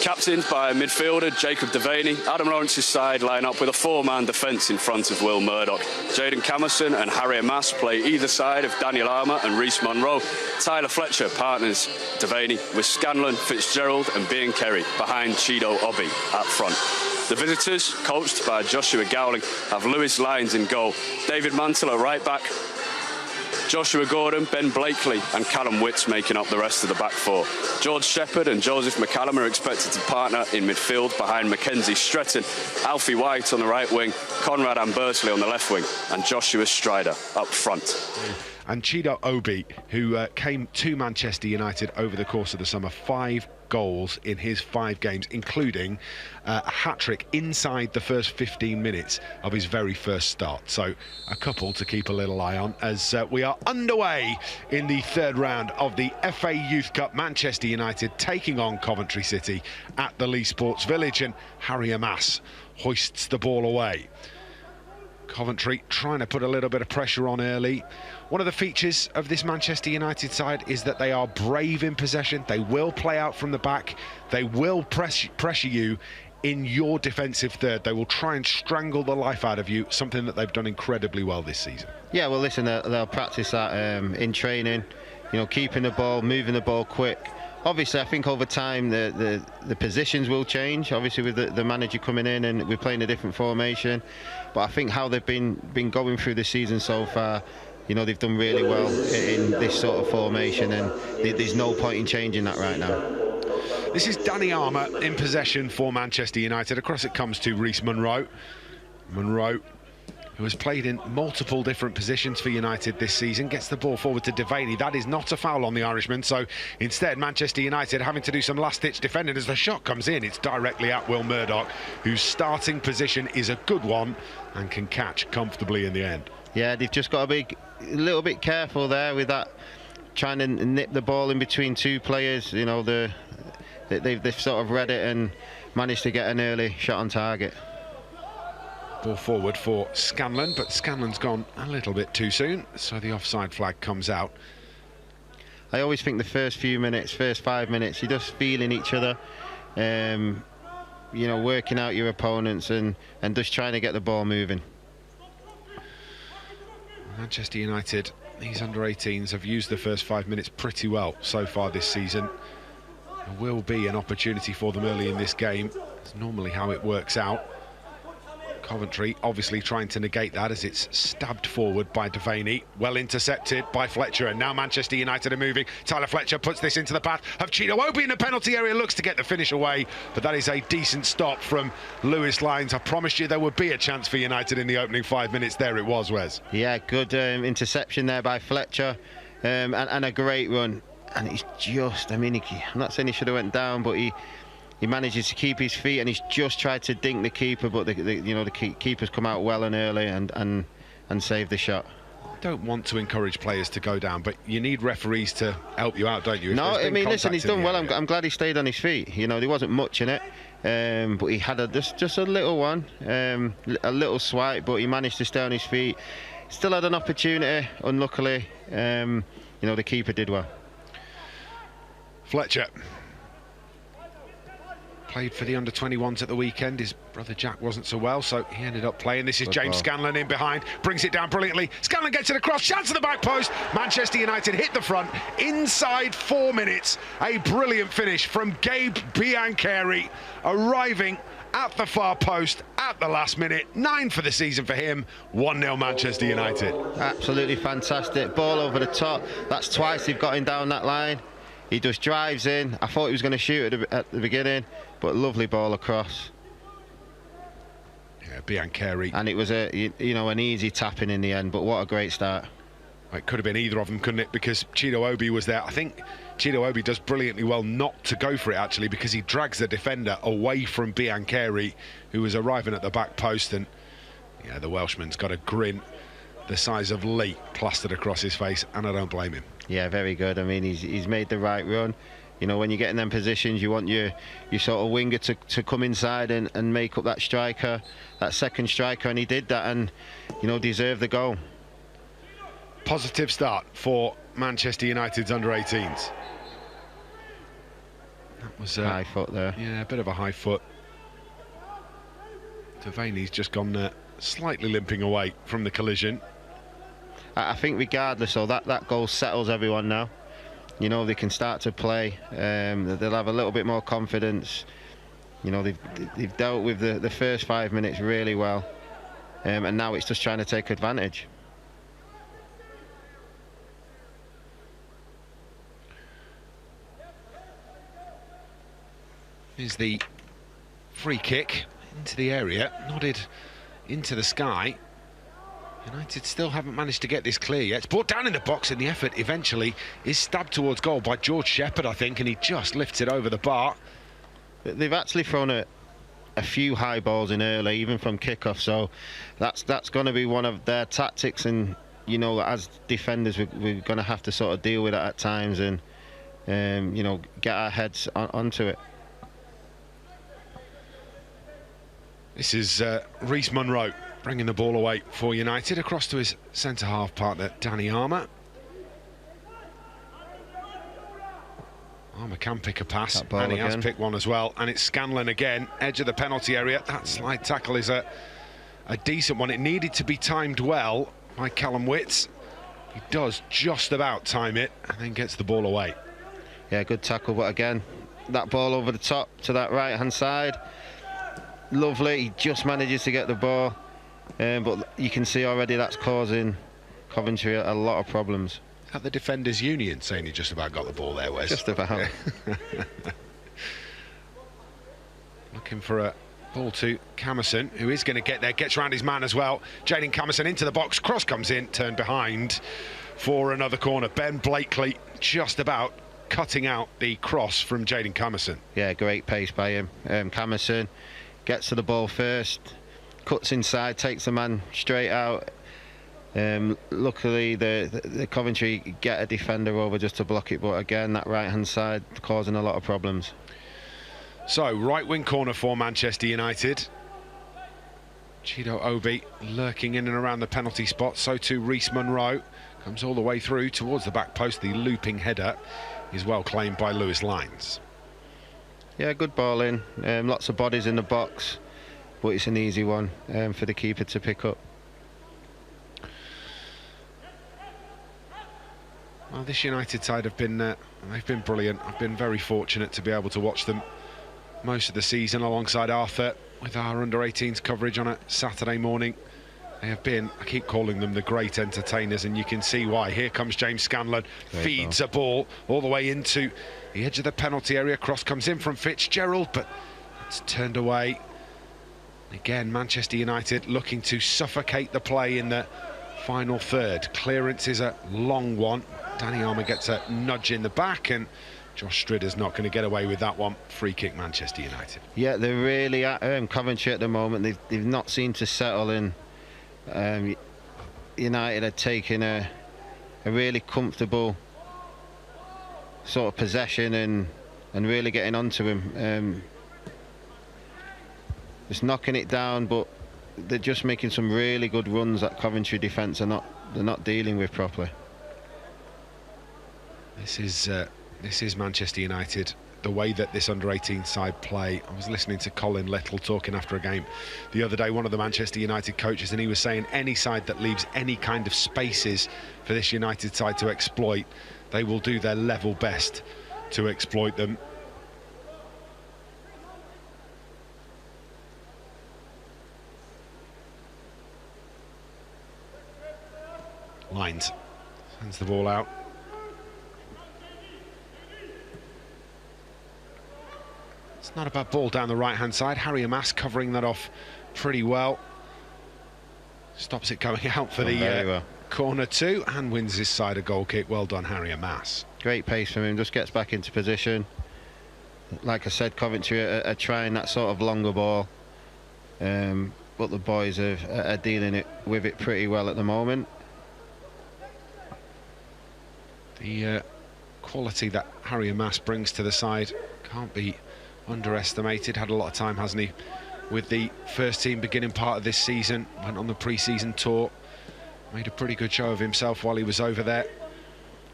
Captained by midfielder Jacob Devaney, Adam Lawrence's side line up with a four-man defence in front of Will Murdoch. Jaden Camerson and Harry Mass play either side of Daniel Armour and Reece Monroe. Tyler Fletcher partners Devaney with Scanlon, Fitzgerald and Bian Kerry behind Chido Obi up front. The visitors, coached by Joshua Gowling, have Lewis Lyons in goal, David Mantle at right back, Joshua Gordon, Ben Blakely and Callum Witts making up the rest of the back four. George Shepherd and Joseph McCallum are expected to partner in midfield behind Mackenzie Stretton, Alfie White on the right wing, Conrad Ambersley on the left wing and Joshua Strider up front. And Chido Obi, who came to Manchester United over the course of the summer, 5 goals in his 5 games, including a hat-trick inside the first 15 minutes of his very first start. So a couple to keep a little eye on as we are underway in the third round of the FA Youth Cup. Manchester United taking on Coventry City at the Lee Sports Village, and Harry Amass hoists the ball away. Coventry trying to put a little bit of pressure on early. One of the features of this Manchester United side is that they are brave in possession. They will play out from the back. They will pressure you in your defensive third. They will try and strangle the life out of you, something that they've done incredibly well this season. Yeah, well, listen, they'll practice that in training, you know, keeping the ball, moving the ball quick. Obviously, I think over time the positions will change, obviously with the manager coming in and we're playing a different formation. But I think how they've been going through the season so far, you know, they've done really well in this sort of formation, and there's no point in changing that right now. This is Danny Armour in possession for Manchester United. Across it comes to Reece Monroe. Monroe, who has played in multiple different positions for United this season, gets the ball forward to Devaney. That is not a foul on the Irishman, so instead Manchester United having to do some last-ditch defending. As the shot comes in, it's directly at Will Murdoch, whose starting position is a good one and can catch comfortably in the end. Yeah, they've just got to be a little bit careful there with that, trying to nip the ball in between two players. You know, they've sort of read it and managed to get an early shot on target. Ball forward for Scanlon, but Scanlon's gone a little bit too soon, so the offside flag comes out. I always think the first few minutes, first 5 minutes, you're just feeling each other, you know, working out your opponents and just trying to get the ball moving. Manchester United, these under-18s have used the first 5 minutes pretty well so far this season. There will be an opportunity for them early in this game. It's normally how it works out. Coventry obviously trying to negate that as it's stabbed forward by Devaney, well intercepted by Fletcher, and now Manchester United are moving. Tyler Fletcher puts this into the path of Chido Obi in the penalty area, looks to get the finish away, but that is a decent stop from Lewis Lyons. I promised you there would be a chance for United in the opening 5 minutes. There it was, Wes. Yeah, good interception there by Fletcher, and a great run. And he's just, I mean, I'm not saying he should have went down, but he manages to keep his feet, and he's just tried to dink the keeper, but the keeper's come out well and early and saved the shot. I don't want to encourage players to go down, but you need referees to help you out, don't you? No, I mean, listen, he's done well. I'm glad he stayed on his feet. You know, there wasn't much in it, but he had just a little one, a little swipe, but he managed to stay on his feet. Still had an opportunity, unluckily. You know, the keeper did well. Fletcher played for the under-21s at the weekend. His brother Jack wasn't so well, so he ended up playing. This is James Scanlon in behind, brings it down brilliantly. Scanlon gets it across, chance to the back post. Manchester United hit the front inside 4 minutes. A brilliant finish from Gabe Biancheri, arriving at the far post at the last minute. 9 for the season for him. 1-0 Manchester United. Absolutely fantastic. Ball over the top. That's twice they've got him down that line. He just drives in. I thought he was going to shoot at the beginning, but lovely ball across. Yeah, Biancheri. And it was an easy tapping in the end, but what a great start. It could have been either of them, couldn't it? Because Chido Obi was there. I think Chido Obi does brilliantly well not to go for it, actually, because he drags the defender away from Biancheri, who was arriving at the back post. And yeah, the Welshman's got a grin the size of Lee plastered across his face, and I don't blame him. Yeah, very good. I mean, he's made the right run. You know, when you get in them positions, you want your sort of winger to come inside and make up that striker, that second striker, and he did that, and, you know, deserved the goal. Positive start for Manchester United's under-18s. That Was high foot there. Yeah, a bit of a high foot. Devaney's just gone slightly limping away from the collision. I think regardless, so that goal settles everyone now. You know, they can start to play. They'll have a little bit more confidence. You know, they've dealt with the first 5 minutes really well, and now it's just trying to take advantage. Here's the free kick into the area, nodded into the sky. United still haven't managed to get this clear yet. It's brought down in the box, and the effort eventually is stabbed towards goal by George Shepherd, I think, and he just lifts it over the bar. They've actually thrown a few high balls in early, even from kickoff, so that's going to be one of their tactics, and you know, as defenders we're going to have to sort of deal with it at times, and you know, get our heads onto it. This is Reece Munro bringing the ball away for United, across to his centre-half partner, Danny Armour. Armour can pick a pass, and he has picked one as well, and it's Scanlon again, edge of the penalty area. That slide tackle is a decent one. It needed to be timed well by Callum Witts. He does just about time it, and then gets the ball away. Yeah, good tackle, but again, that ball over the top to that right-hand side. Lovely, he just manages to get the ball, but you can see already that's causing Coventry a lot of problems. At the Defenders Union saying he just about got the ball there, Wes. Just about. Looking for a ball to Camerson, who is going to get there, gets round his man as well. Jaden Camerson into the box, cross comes in, turned behind for another corner. Ben Blakely just about cutting out the cross from Jaden Camerson. Yeah, great pace by him. Camerson gets to the ball first, cuts inside, takes the man straight out. Luckily the Coventry get a defender over just to block it, but again that right hand side causing a lot of problems. So right wing corner for Manchester United. Chido Obi lurking in and around the penalty spot, so too Reece Munro. Comes all the way through towards the back post. The looping header is well claimed by Lewis Lines. Yeah, good ball in, lots of bodies in the box, but it's an easy one for the keeper to pick up. Well, this United side have been they've been brilliant. I've been very fortunate to be able to watch them most of the season alongside Arthur with our under-18s coverage on a Saturday morning. They have been, I keep calling them the great entertainers, and you can see why. Here comes James Scanlon, feeds a ball all the way into the edge of the penalty area. Cross comes in from Fitzgerald, but it's turned away. Again, Manchester United looking to suffocate the play in the final third. Clearance is a long one. Danny Armour gets a nudge in the back, and Josh Stridder's not going to get away with that one. Free kick, Manchester United. Yeah, they're really at Coventry at the moment. They've not seemed to settle in. United are taking a really comfortable sort of possession and really getting onto him. Just knocking it down, but they're just making some really good runs that Coventry defence they're not dealing with properly. This is Manchester United. The way that this under-18 side play. I was listening to Colin Little talking after a game the other day, one of the Manchester United coaches, and he was saying any side that leaves any kind of spaces for this United side to exploit, they will do their level best to exploit them. Lines sends the ball out. It's not a bad ball down the right-hand side. Harry Amass covering that off pretty well. Stops it going out for the corner too, and wins his side a goal kick. Well done, Harry Amass. Great pace from him, just gets back into position. Like I said, Coventry are trying that sort of longer ball, but the boys are dealing with it pretty well at the moment. The quality that Harry Amass brings to the side can't be underestimated. Had a lot of time, hasn't he, with the first team beginning part of this season. Went on the pre-season tour, made a pretty good show of himself while he was over there.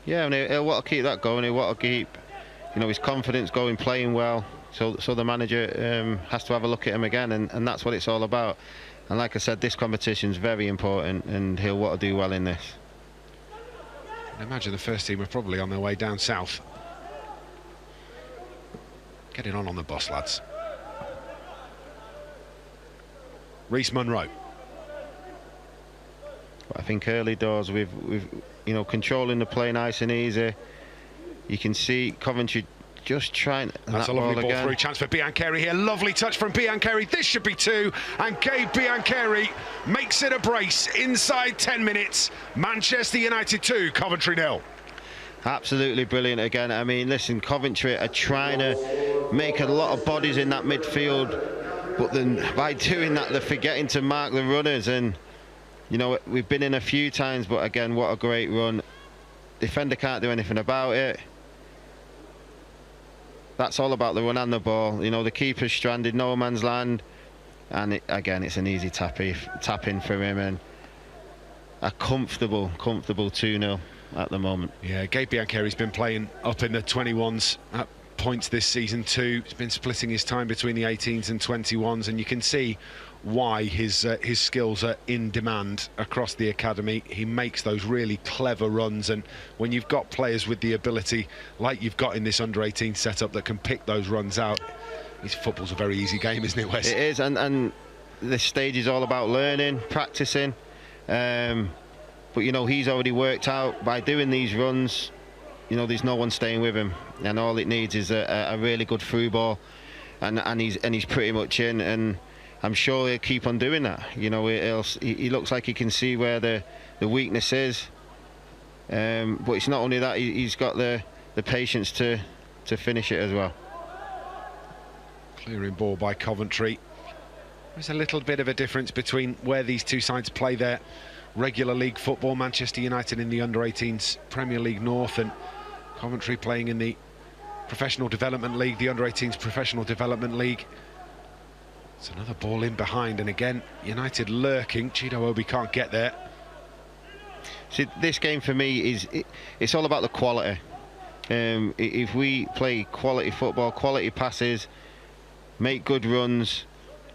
Yeah, and he'll want to keep that going. He'll want to keep you know, his confidence going, playing well. So the manager has to have a look at him again, and that's what it's all about. And like I said, this competition is very important, and he'll want to do well in this. I imagine the first team are probably on their way down south. Getting on the bus, lads. Reece Munro. But I think early doors with you know, controlling the play nice and easy. You can see Coventry just trying. That's a lovely ball through. Chance for Biancheri here. Lovely touch from Biancheri. This should be 2. And Gabe Biancheri makes it a brace inside 10 minutes. Manchester United 2, Coventry 0. Absolutely brilliant again. I mean, listen, Coventry are trying to make a lot of bodies in that midfield, but then by doing that, they're forgetting to mark the runners. And, you know, we've been in a few times, but again, what a great run. Defender can't do anything about it. That's all about the run and the ball. You know, the keeper's stranded, no man's land, and again, it's an easy tap in for him, and a comfortable 2-0 at the moment. Yeah, Gabe Biancheri's been playing up in the 21s at points this season too. He's been splitting his time between the 18s and 21s, and you can see why his skills are in demand across the academy. He makes those really clever runs, and when you've got players with the ability like you've got in this under-18 setup that can pick those runs out, his football's a very easy game, isn't it, Wes? It is, and this stage is all about learning, practicing, but you know, he's already worked out by doing these runs, you know, there's no one staying with him, and all it needs is a really good through ball, and he's pretty much in, and I'm sure he'll keep on doing that. You know, he looks like he can see where the weakness is, but it's not only that, he's got the patience to finish it as well. Clearing ball by Coventry. There's a little bit of a difference between where these two sides play their regular league football. Manchester United in the under-18s Premier League North, and Coventry playing in the Professional Development League, the under-18s Professional Development League. It's another ball in behind, and again, United lurking. Chido Obi can't get there. See, this game for me it's all about the quality. If we play quality football, quality passes, make good runs,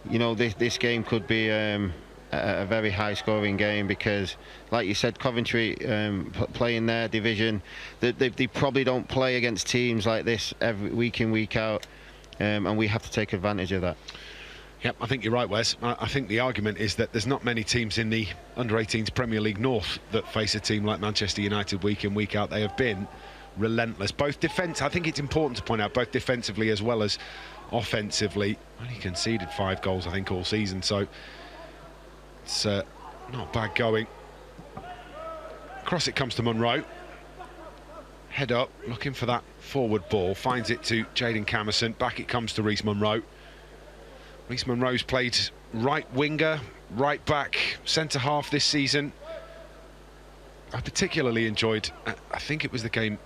you know, this game could be a very high-scoring game, because, like you said, Coventry play in their division. They probably don't play against teams like this every week in, week out, and we have to take advantage of that. Yep, I think you're right, Wes. I think the argument is that there's not many teams in the under-18s Premier League North that face a team like Manchester United week in, week out. They have been relentless. Both defence, I think it's important to point out, both defensively as well as offensively. Only conceded 5 goals, I think, all season, so it's not bad going. Across it comes to Munro. Head up, looking for that forward ball. Finds it to Jayden Camerson. Back it comes to Reece Munro. Reece Munro's played right winger, right back, centre half this season. I particularly enjoyed, I think it was the game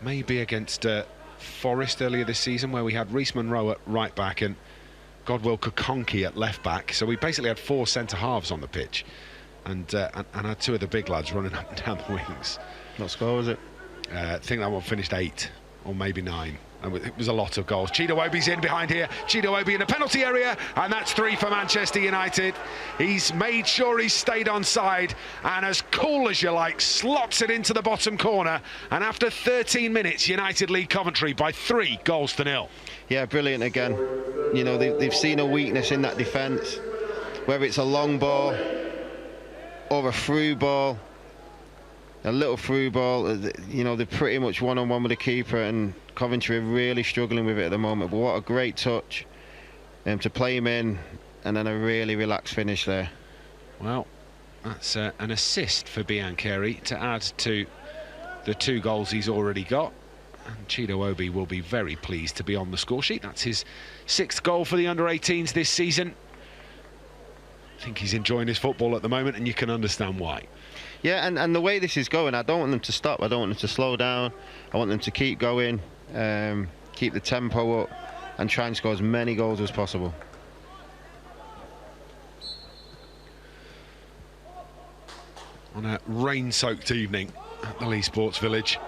maybe against Forest earlier this season, where we had Reece Munro at right back and Godwill Kokonki at left back. So we basically had 4 centre halves on the pitch, and had 2 of the big lads running up and down the wings. What score was it? I think that one finished 8 or maybe 9. It was a lot of goals. Chido Obi's in behind here. Chido Obi in the penalty area, and that's 3 for Manchester United. He's made sure he's stayed on side, and as cool as you like, slots it into the bottom corner. And after 13 minutes, United lead Coventry by 3 goals to 0. Yeah, brilliant again. You know, they've seen a weakness in that defence, whether it's a long ball or a through ball. A little through ball, you know, they're pretty much one-on-one with the keeper, and Coventry are really struggling with it at the moment. But what a great touch to play him in, and then a really relaxed finish there. Well, that's an assist for Biancheri to add to the 2 goals he's already got. And Chido Obi will be very pleased to be on the score sheet. That's his 6th goal for the under-18s this season. I think he's enjoying his football at the moment, and you can understand why. Yeah, and the way this is going, I don't want them to stop. I don't want them to slow down. I want them to keep going, keep the tempo up, and try and score as many goals as possible. On a rain-soaked evening at the Lee Sports Village.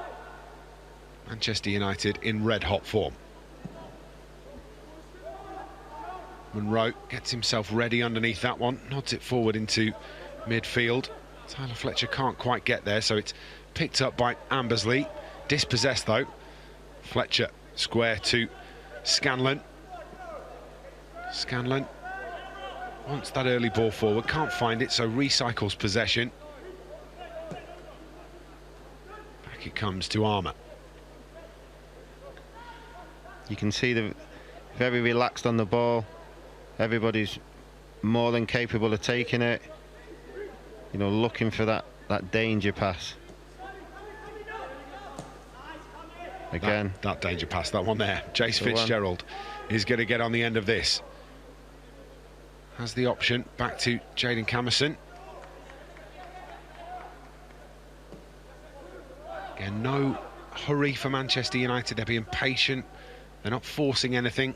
Manchester United in red-hot form. Monroe gets himself ready underneath that one, nods it forward into midfield. Tyler Fletcher can't quite get there, so it's picked up by Ambersley. Dispossessed though. Fletcher square to Scanlon. Scanlon wants that early ball forward, can't find it, so recycles possession. Back it comes to Armour. You can see they're very relaxed on the ball. Everybody's more than capable of taking it. You know, looking for that danger pass. Again. That danger pass, that one there. Jace Fitzgerald is going to get on the end of this. Has the option back to Jaden Camerson. Again, no hurry for Manchester United. They're being patient. They're not forcing anything.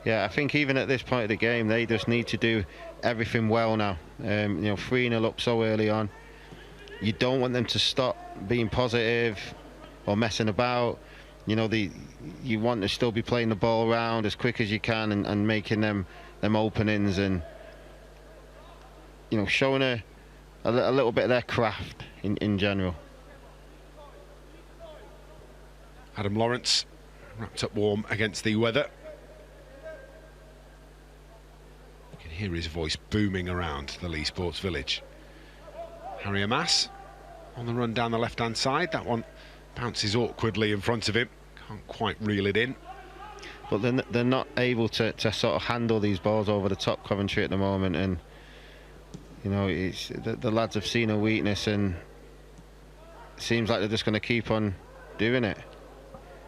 Yeah, I think even at this point of the game, they just need to do everything well now. You know, 3-0 up so early on. You don't want them to stop being positive or messing about. You know, you want to still be playing the ball around as quick as you can and making them openings and, you know, showing a little bit of their craft in general. Adam Lawrence wrapped up warm against the weather. You can hear his voice booming around the Lee Sports Village. Harry Amass on the run down the left-hand side. That one bounces awkwardly in front of him. Can't quite reel it in. But they're not able to sort of handle these balls over the top, Coventry, at the moment. And, you know, it's the lads have seen a weakness, and it seems like they're just going to keep on doing it.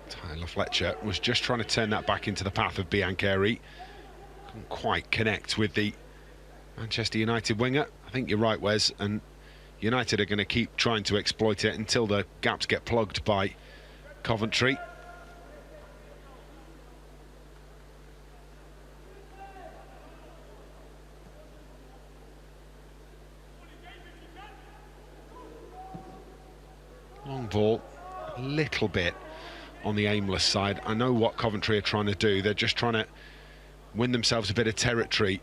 Tyler Fletcher was just trying to turn that back into the path of Biancheri. Couldn't quite connect with the Manchester United winger. I think you're right, Wes, and United are going to keep trying to exploit it until the gaps get plugged by Coventry. Long ball, a little bit on the aimless side. I know what Coventry are trying to do. They're just trying to win themselves a bit of territory.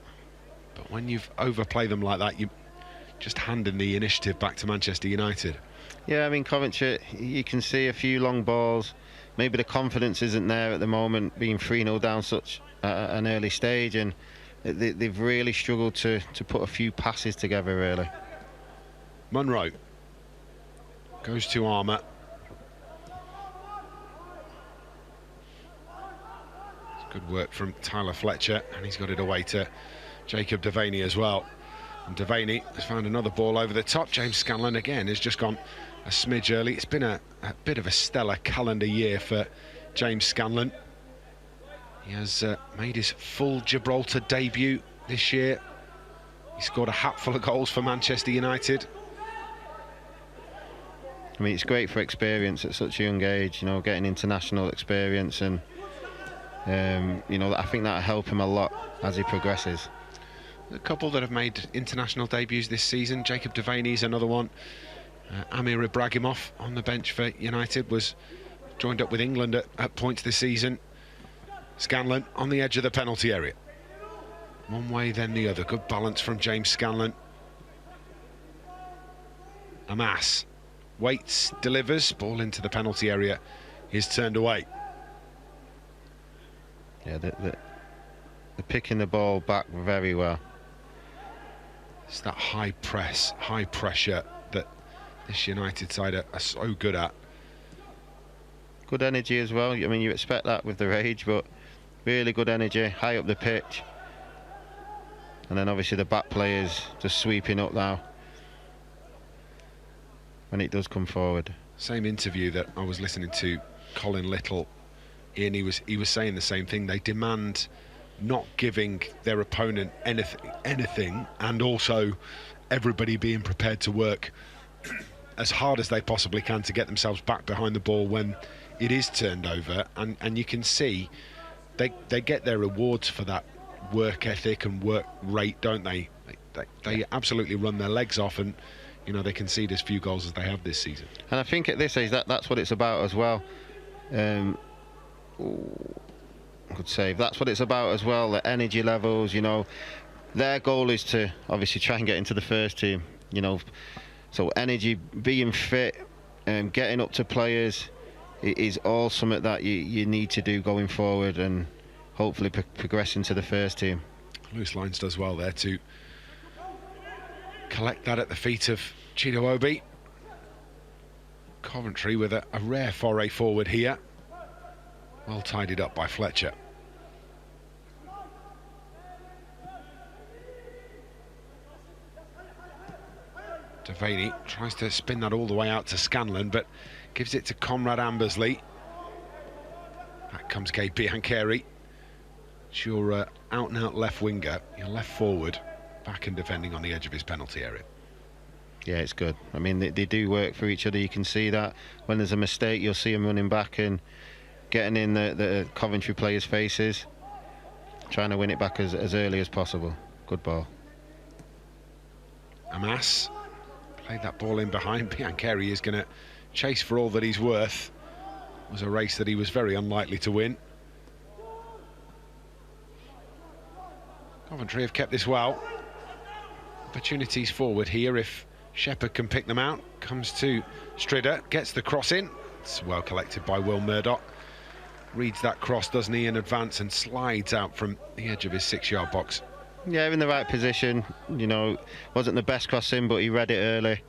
But when you've overplayed them like that, you just handing the initiative back to Manchester United. Yeah, I mean, Coventry, you can see a few long balls. Maybe the confidence isn't there at the moment, being 3-0 down such an early stage, and they've really struggled to put a few passes together, really. Monroe goes to Armour. Good work from Tyler Fletcher, and he's got it away to Jacob Devaney as well. And Devaney has found another ball over the top. James Scanlon again has just gone a smidge early. It's been a bit of a stellar calendar year for James Scanlon. He has made his full Gibraltar debut this year. He scored a hatful of goals for Manchester United. I mean, it's great for experience at such a young age, you know, getting international experience, and you know, I think that'll help him a lot as he progresses. A couple that have made international debuts this season. Jacob Devaney's another one. Amir Ibrahimov on the bench for United was joined up with England at points this season. Scanlon on the edge of the penalty area. One way then the other. Good balance from James Scanlon. Amass waits, delivers, ball into the penalty area is turned away. Yeah, they're picking the ball back very well. It's that high press, high pressure that this United side are so good at. Good energy as well. I mean, you expect that with their age, but really good energy, high up the pitch. And then obviously the back players just sweeping up now when it does come forward. Same interview that I was listening to Colin Little in, he was saying the same thing. They demand not giving their opponent anything, and also everybody being prepared to work as hard as they possibly can to get themselves back behind the ball when it is turned over, and you can see they get their rewards for that work ethic and work rate, don't they? They absolutely run their legs off, and you know, they concede as few goals as they have this season. And I think at this age that's what it's about as well. Good save. That's what it's about as well. The energy levels, you know, their goal is to obviously try and get into the first team. You know, so energy, being fit, getting up to players is all something that you need to do going forward, and hopefully progress into the first team. Loose lines does well there to collect that at the feet of Chido Obi. Coventry with a rare foray forward here. Well tidied up by Fletcher. Devaney tries to spin that all the way out to Scanlon, but gives it to Conrad Ambersley. Back comes Gabe Biancheri. It's your out-and-out left winger, your left forward, back and defending on the edge of his penalty area. Yeah, it's good. I mean, they do work for each other. You can see that when there's a mistake, you'll see him running back and getting in the Coventry players' faces, trying to win it back as early as possible. Good ball. Amas played that ball in behind. Biancheri is going to chase for all that he's worth. It was a race that he was very unlikely to win. Coventry have kept this well. Opportunities forward here if Shepherd can pick them out. Comes to Strider, gets the cross in. It's well collected by Will Murdoch. Reads that cross, doesn't he, in advance, and slides out from the edge of his 6-yard box. Yeah, in the right position. You know, wasn't the best cross in, but he read it early,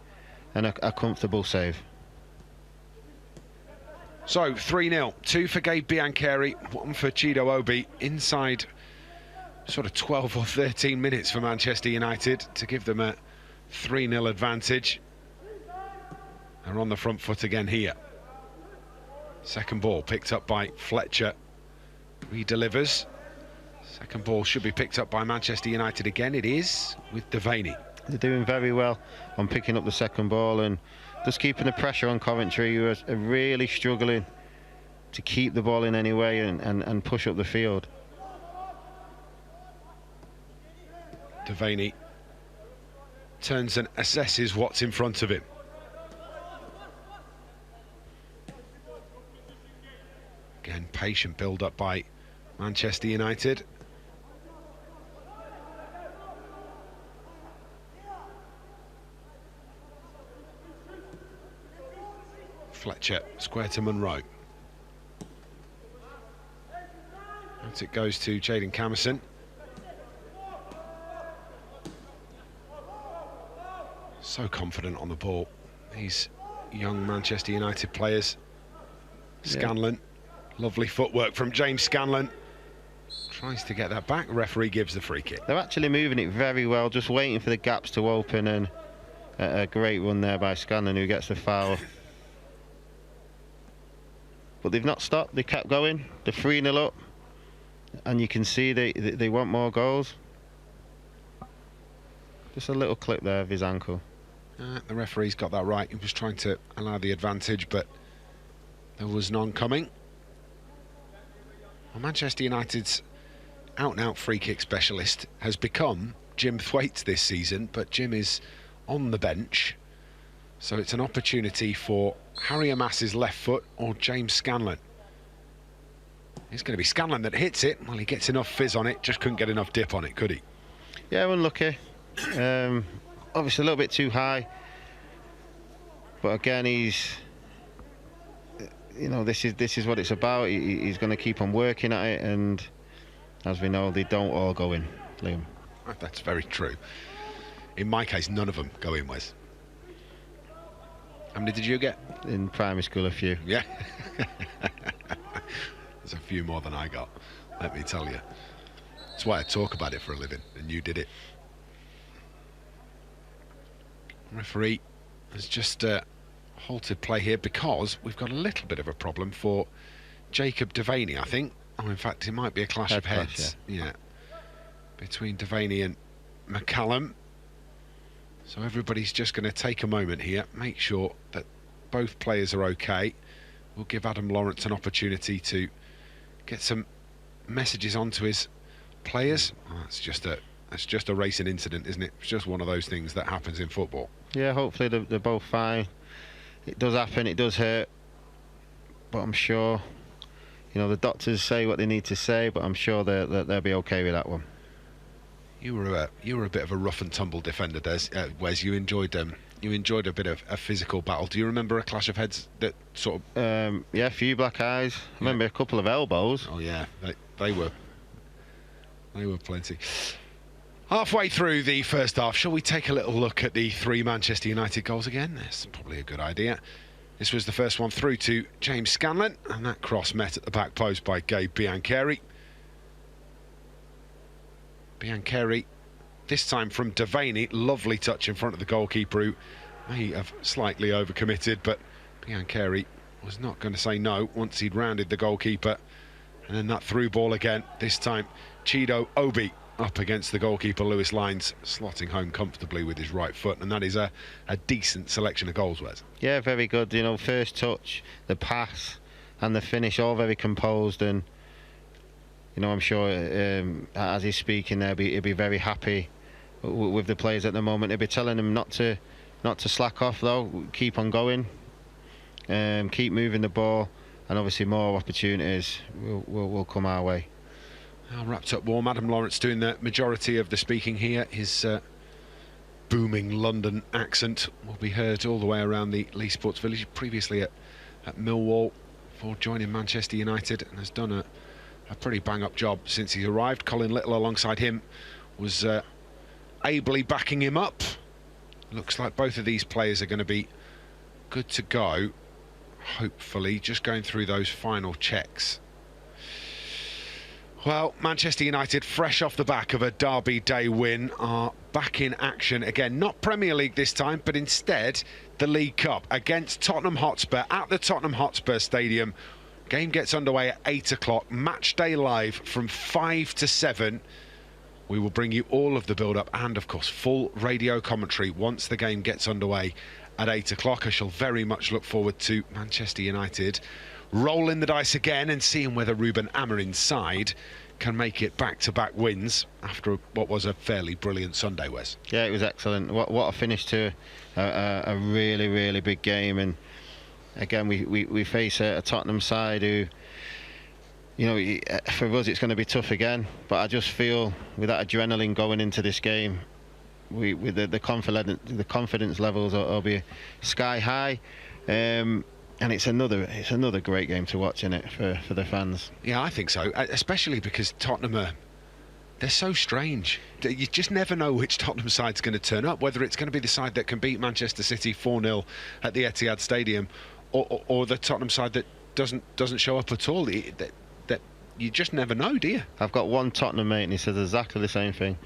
and a comfortable save. So 3-0, 2 for Gabe Biancheri, 1 for Chido Obi, inside sort of 12 or 13 minutes for Manchester United to give them a 3-0 advantage. They're on the front foot again here. Second ball picked up by Fletcher. Redelivers. Second ball should be picked up by Manchester United again. It is with Devaney. They're doing very well on picking up the second ball and just keeping the pressure on Coventry, who are really struggling to keep the ball in any way and push up the field. Devaney turns and assesses what's in front of him. Again, patient build-up by Manchester United. Fletcher, square to Monroe. Out it goes to Jaden Camerson. So confident on the ball, these young Manchester United players. Scanlon, lovely footwork from James Scanlon. Tries to get that back, referee gives the free kick. They're actually moving it very well, just waiting for the gaps to open, and a great run there by Scanlon, who gets the foul. But they've not stopped, they kept going. They're 3-0 up, and you can see they want more goals. Just a little clip there of his ankle. The referee's got that right. He was trying to allow the advantage, but there was none coming. Well, Manchester United's out-and-out free-kick specialist has become Jim Thwaites this season, but Jim is on the bench. So it's an opportunity for Harry Amas's left foot or James Scanlon. It's going to be Scanlon that hits it. Well, he gets enough fizz on it, just couldn't get enough dip on it, could he? Yeah, unlucky. Obviously a little bit too high, but again, he's, you know, this is what it's about. He's going to keep on working at it, and as we know, they don't all go in, Liam. That's very true. In my case, none of them go in, Wes. How many did you get? In primary school, a few. Yeah. There's a few more than I got, let me tell you. That's why I talk about it for a living, and you did it. Referee has just halted play here because we've got a little bit of a problem for Jacob Devaney, I think. Oh, in fact, it might be a clash of heads. Yeah. Between Devaney and McCallum. So everybody's just going to take a moment here, make sure that both players are okay. We'll give Adam Lawrence an opportunity to get some messages onto his players. Oh, it's just a racing incident, isn't it? It's just one of those things that happens in football. Yeah, hopefully they're both fine. It does happen, it does hurt, but I'm sure, the doctors say what they need to say, but I'm sure they'll be okay with that one. You were a bit of a rough and tumble defender, Wes. You enjoyed a bit of a physical battle. Do you remember a clash of heads that sort of? Yeah, a few black eyes. I remember a couple of elbows. Oh yeah, they were plenty. Halfway through the first half, shall we take a little look at the 3 Manchester United goals again? That's probably a good idea. This was the first one through to James Scanlon, and that cross met at the back post by Gabe Biancheri. Biancheri, this time from Devaney, lovely touch in front of the goalkeeper, who may have slightly overcommitted, but Biancheri was not going to say no once he'd rounded the goalkeeper. And then that through ball again, this time Chido Obi up against the goalkeeper Lewis Lines, slotting home comfortably with his right foot, and that is a decent selection of goals, Wes. Yeah, very good. First touch, the pass and the finish, all very composed, and I'm sure as he's speaking there, he'll be very happy with the players at the moment. He'll be telling them not to slack off though, keep on going, keep moving the ball, and obviously more opportunities will come our way. Wrapped up warm. Adam Lawrence doing the majority of the speaking here. His booming London accent will be heard all the way around the Leigh Sports Village. Previously at Millwall before joining Manchester United, and has done a pretty bang-up job since he's arrived. Colin Little alongside him was ably backing him up. Looks like both of these players are going to be good to go, hopefully. Just going through those final checks. Well, Manchester United, fresh off the back of a Derby Day win, are back in action again. Not Premier League this time, but instead the League Cup against Tottenham Hotspur at the Tottenham Hotspur Stadium. Game gets underway at 8 o'clock. Match day live from 5 to 7. We will bring you all of the build-up and, of course, full radio commentary once the game gets underway at 8 o'clock. I shall very much look forward to Manchester United rolling the dice again and seeing whether Ruben Amorim's side can make it back-to-back wins after what was a fairly brilliant Sunday, Wes. Yeah, it was excellent. What a finish to a really, really big game. And again, we face a Tottenham side who, for us it's going to be tough again. But I just feel with that adrenaline going into this game, with the confidence levels will be sky high. And it's another great game to watch, isn't it, for the fans? Yeah, I think so, especially because Tottenham they're so strange. You just never know which Tottenham side's going to turn up, whether it's going to be the side that can beat Manchester City 4-0 at the Etihad Stadium, or the Tottenham side that doesn't show up at all. That you just never know, do you? I've got one Tottenham mate, and he says exactly the same thing.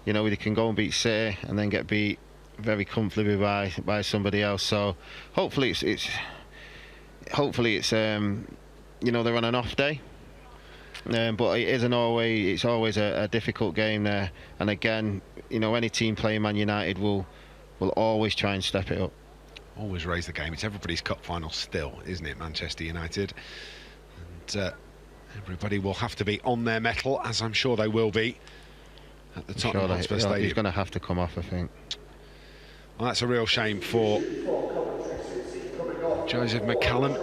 They can go and beat City and then get beat very comfortably by somebody else. So hopefully it's they're on an off day, but it's always a difficult game there. And again, any team playing Man United will always try and step it up. Always raise the game. It's everybody's cup final still, isn't it, Manchester United? And everybody will have to be on their mettle, as I'm sure they will be at the Tottenham Hotspur Stadium. He's going to have to come off, I think. Well, that's a real shame for Joseph McCallum.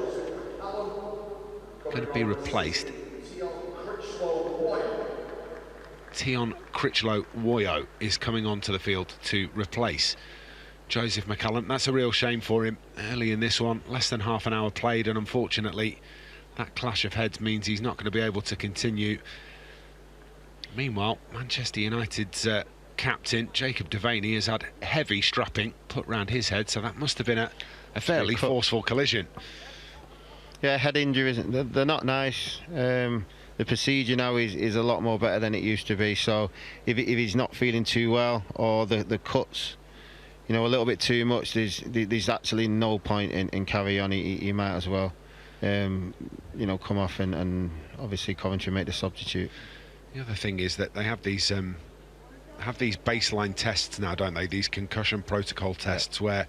Going to be replaced. Tion Critchlow-Woyo is coming onto the field to replace Joseph McCallum. That's a real shame for him early in this one. Less than half an hour played, and unfortunately that clash of heads means he's not going to be able to continue. Meanwhile, Manchester United's captain Jacob Devaney has had heavy strapping put round his head, so that must have been a fairly forceful collision. Yeah, head injuries, they're not nice. The procedure now is a lot more better than it used to be, so if he's not feeling too well, or the cuts a little bit too much, there's actually no point in carry on. He might as well come off and obviously Coventry make the substitute. The other thing is that they have these have these baseline tests now, don't they? These concussion protocol tests where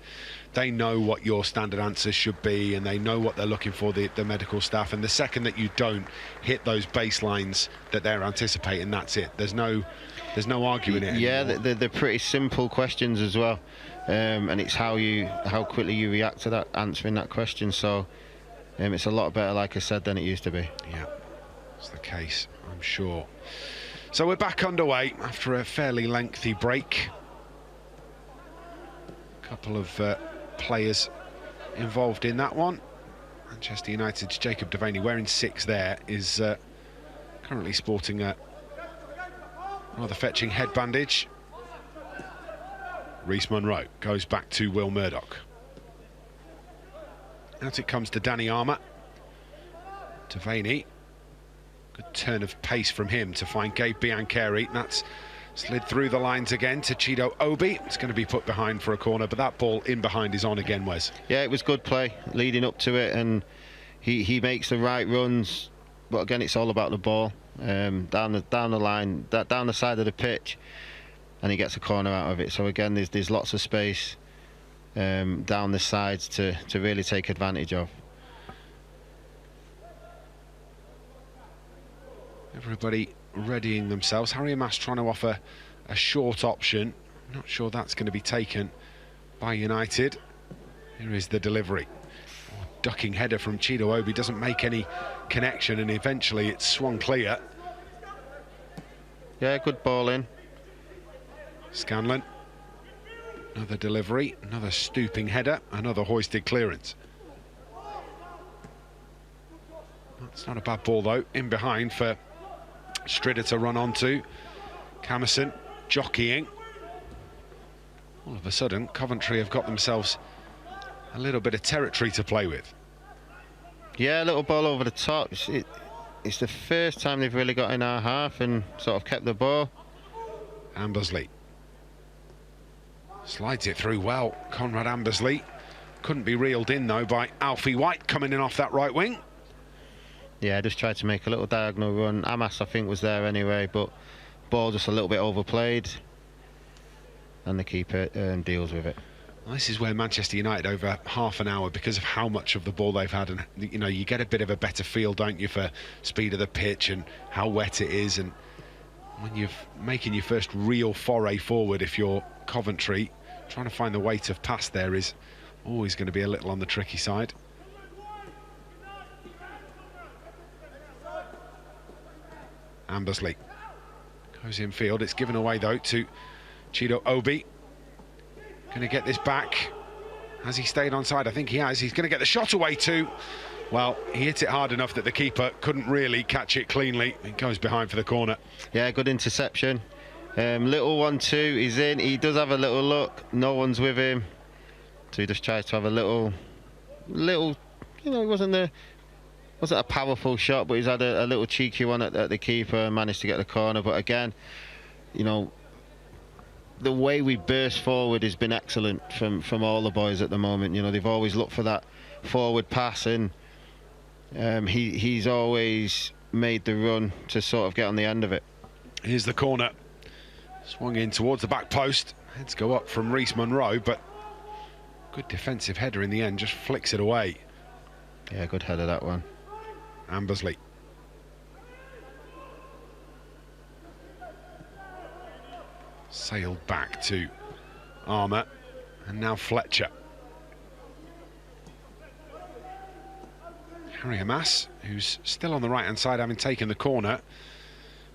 they know what your standard answers should be and they know what they're looking for, the medical staff. And the second that you don't hit those baselines that they're anticipating, that's it. There's no arguing it Yeah, anymore. they're pretty simple questions as well, and it's how quickly you react to that, answering that question. So it's a lot better, like I said, than it used to be. Yeah, that's the case, I'm sure. So we're back underway after a fairly lengthy break. A couple of players involved in that one. Manchester United's Jacob Devaney, wearing 6 there, is currently sporting a rather fetching head bandage. Reece Munro goes back to Will Murdoch. Out it comes to Danny Armour. Devaney. Good turn of pace from him to find Gabe Biancheri. That's slid through the lines again to Chido Obi. It's going to be put behind for a corner, but that ball in behind is on again, Wes. Yeah, it was good play leading up to it, and he makes the right runs. But again, it's all about the ball down the line, down the side of the pitch, and he gets a corner out of it. So again, there's lots of space down the sides to really take advantage of. Everybody readying themselves. Harry Mass trying to offer a short option. Not sure that's going to be taken by United. Here is the delivery. Oh, ducking header from Chido Obi, doesn't make any connection, and eventually it's swung clear. Yeah, good ball in. Scanlon. Another delivery, another stooping header, another hoisted clearance. That's not a bad ball though, in behind for Strider to run onto. Camerson jockeying. All of a sudden, Coventry have got themselves a little bit of territory to play with. Yeah, a little ball over the top. It's the first time they've really got in our half and sort of kept the ball. Ambersley slides it through well. Conrad Ambersley couldn't be reeled in though by Alfie White coming in off that right wing. Yeah, just tried to make a little diagonal run. Amas, I think, was there anyway, but ball just a little bit overplayed, and the keeper deals with it. Well, this is where Manchester United, over half an hour, because of how much of the ball they've had, and you know, you get a bit of a better feel, don't you, for speed of the pitch and how wet it is. And when you're making your first real foray forward, if you're Coventry, trying to find the weight of pass there is always going to be a little on the tricky side. Ambersley goes infield. It's given away though to Chido Obi. Going to get this back. Has he stayed onside? I think he has. He's going to get the shot away too. Well, he hit it hard enough that the keeper couldn't really catch it cleanly. It goes behind for the corner. Yeah, good interception. Little 1-2, he's in. He does have a little look. No one's with him. So he just tries to have a little, you know, it wasn't a powerful shot, but he's had a little cheeky one at the keeper and managed to get the corner. But again, you know, the way we burst forward has been excellent from all the boys at the moment. You know, they've always looked for that forward pass, and he's always made the run to sort of get on the end of it. Here's the corner. Swung in towards the back post. Heads go up from Reece Munro, but good defensive header in the end, just flicks it away. Yeah, good header, that one. Ambersley. Sailed back to Armour, and now Fletcher. Harry Hamas, who's still on the right-hand side, having taken the corner,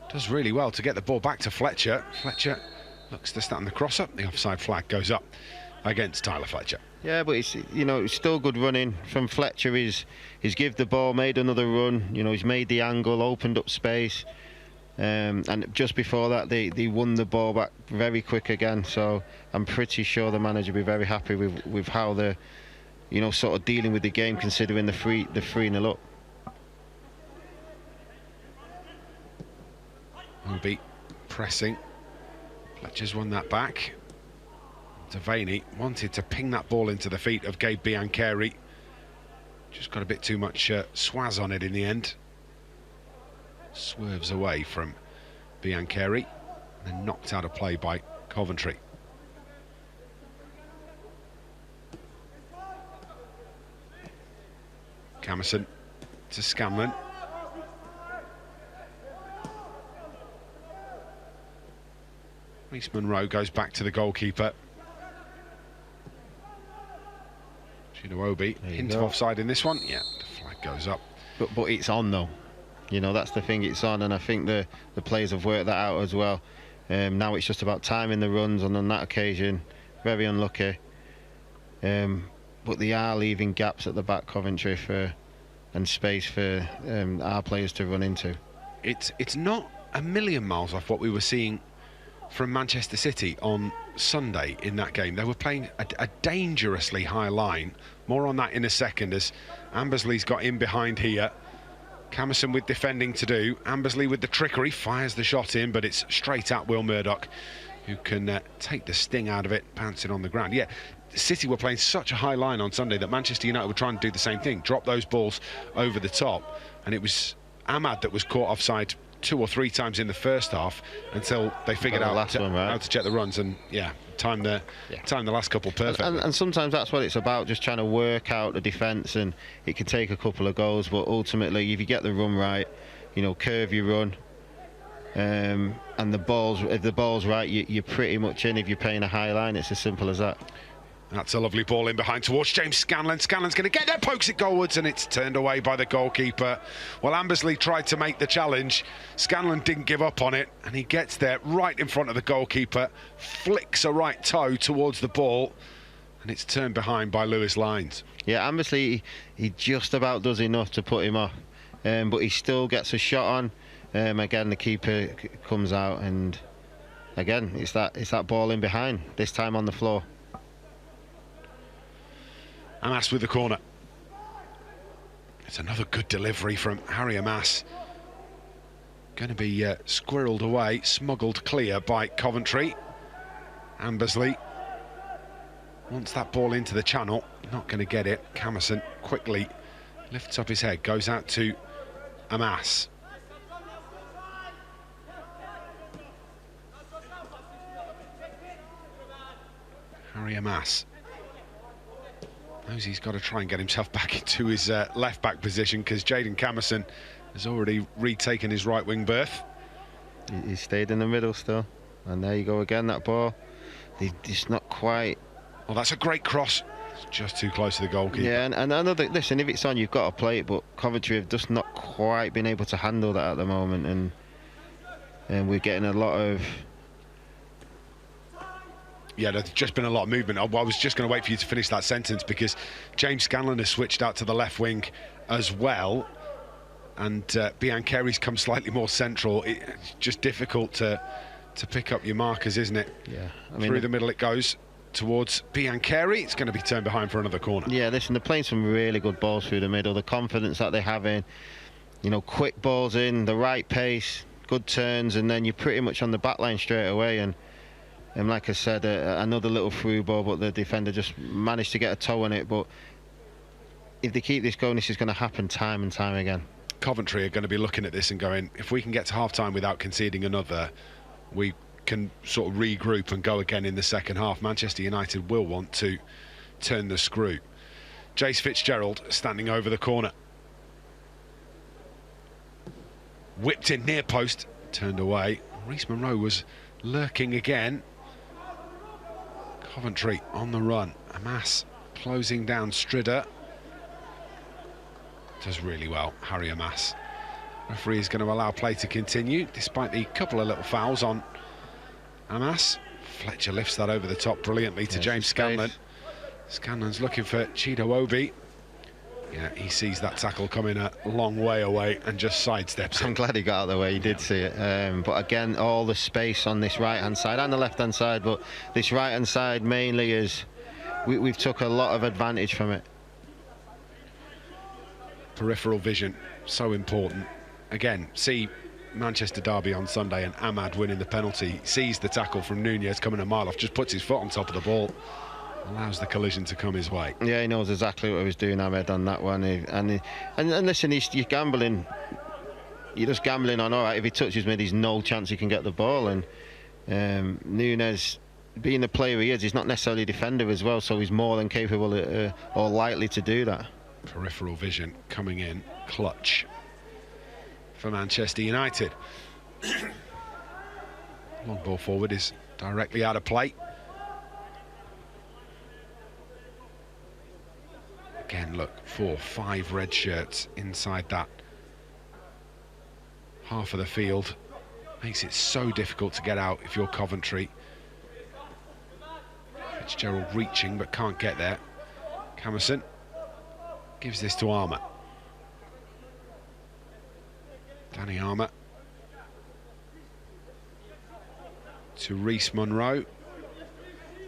does really well to get the ball back to Fletcher. Fletcher looks to stand the cross up. The offside flag goes up against Tyler Fletcher. Yeah, but it's, you know, it's still good running from Fletcher. He's give the ball, made another run. You know, he's made the angle, opened up space, and just before that, they won the ball back very quick again. So I'm pretty sure the manager will be very happy with how they're, you know, sort of dealing with the game, considering the 3-0 up. Obi pressing. Fletcher's won that back. Devaney wanted to ping that ball into the feet of Gabe Biancheri. Just got a bit too much swaz on it in the end. Swerves away from Biancheri. and knocked out of play by Coventry. Camerson to Scanlon. Reece Monroe goes back to the goalkeeper. Chidowobi, hint of offside in this one. Yeah, the flag goes up. But it's on though. You know, that's the thing, it's on, and I think the players have worked that out as well. Now it's just about timing the runs, and on that occasion, very unlucky. But they are leaving gaps at the back, Coventry, and space for our players to run into. It's not a million miles off what we were seeing from Manchester City on Sunday in that game. They were playing a dangerously high line. More on that in a second, as Ambersley's got in behind here. Camerson with defending to do. Ambersley with the trickery, fires the shot in, but it's straight at Will Murdoch, who can take the sting out of it, bouncing on the ground. Yeah, City were playing such a high line on Sunday that Manchester United were trying to do the same thing, drop those balls over the top, and it was Ahmad that was caught offside 2 or 3 times in the first half until they figured out how to check the runs, and time the last couple perfectly. And sometimes that's what it's about, just trying to work out the defence, and it can take a couple of goals, but ultimately if you get the run right, you know, curve your run, and if the ball's right, you're pretty much in. If you're playing a high line, it's as simple as that. That's a lovely ball in behind towards James Scanlon. Scanlon's going to get there, pokes it goalwards, and it's turned away by the goalkeeper. Well, Ambersley tried to make the challenge. Scanlon didn't give up on it, and he gets there right in front of the goalkeeper, flicks a right toe towards the ball, and it's turned behind by Lewis Lines. Yeah, Ambersley, he just about does enough to put him off, but he still gets a shot on. Again, the keeper comes out, and again, it's that ball in behind, this time on the floor. Amas with the corner. It's another good delivery from Harry Amas. Going to be squirreled away, smuggled clear by Coventry. Ambersley wants that ball into the channel, not going to get it. Camerson quickly lifts up his head, goes out to Amas. Harry Amas knows he's got to try and get himself back into his left back position, because Jaden Camerson has already retaken his right wing berth. He stayed in the middle still, and there you go again, that ball. It's not quite. Well, that's a great cross. It's just too close to the goalkeeper. Yeah, and another, listen, if it's on, you've got to play it, but Coventry have just not quite been able to handle that at the moment, and we're getting a lot of. Yeah, there's just been a lot of movement. I was just going to wait for you to finish that sentence, because James Scanlon has switched out to the left wing as well, and Biancheri's come slightly more central. It's just difficult to pick up your markers, isn't it? Yeah, I mean, through the middle it goes towards Biancheri. It's going to be turned behind for another corner. Yeah, listen, they're playing some really good balls through the middle. The confidence that they have in, you know, quick balls in, the right pace, good turns, and then you're pretty much on the back line straight away. And like I said, another little through ball, but the defender just managed to get a toe on it. But if they keep this going, this is going to happen time and time again. Coventry are going to be looking at this and going, if we can get to half-time without conceding another, we can sort of regroup and go again in the second half. Manchester United will want to turn the screw. Jace Fitzgerald standing over the corner. Whipped in near post, turned away. Reece Monroe was lurking again. Coventry on the run. Amas closing down Stridder. Does really well, Harry Amas. Referee is going to allow play to continue, despite the couple of little fouls on Amas. Fletcher lifts that over the top brilliantly to James Scanlon. Scanlon's looking for Chidowobi. Yeah, he sees that tackle coming a long way away and just sidesteps it. I'm glad he got out of the way, he did see it. But again, all the space on this right-hand side and the left-hand side, but this right-hand side mainly is, we've took a lot of advantage from it. Peripheral vision, so important. Again, see Manchester derby on Sunday and Ahmad winning the penalty, sees the tackle from Nunez coming a mile off, just puts his foot on top of the ball, allows the collision to come his way. Yeah, he knows exactly what he was doing, Ahmed, on that one. And listen, you're gambling. You're just gambling on, all right, if he touches me, there's no chance he can get the ball. And Nunes, being the player he is, he's not necessarily a defender as well, so he's more than capable or likely to do that. Peripheral vision coming in clutch for Manchester United. Long ball forward is directly out of play. Again, look, 4, 5 red shirts inside that half of the field. Makes it so difficult to get out if you're Coventry. Fitzgerald reaching but can't get there. Camerson gives this to Armour. Danny Armour to Reece Monroe.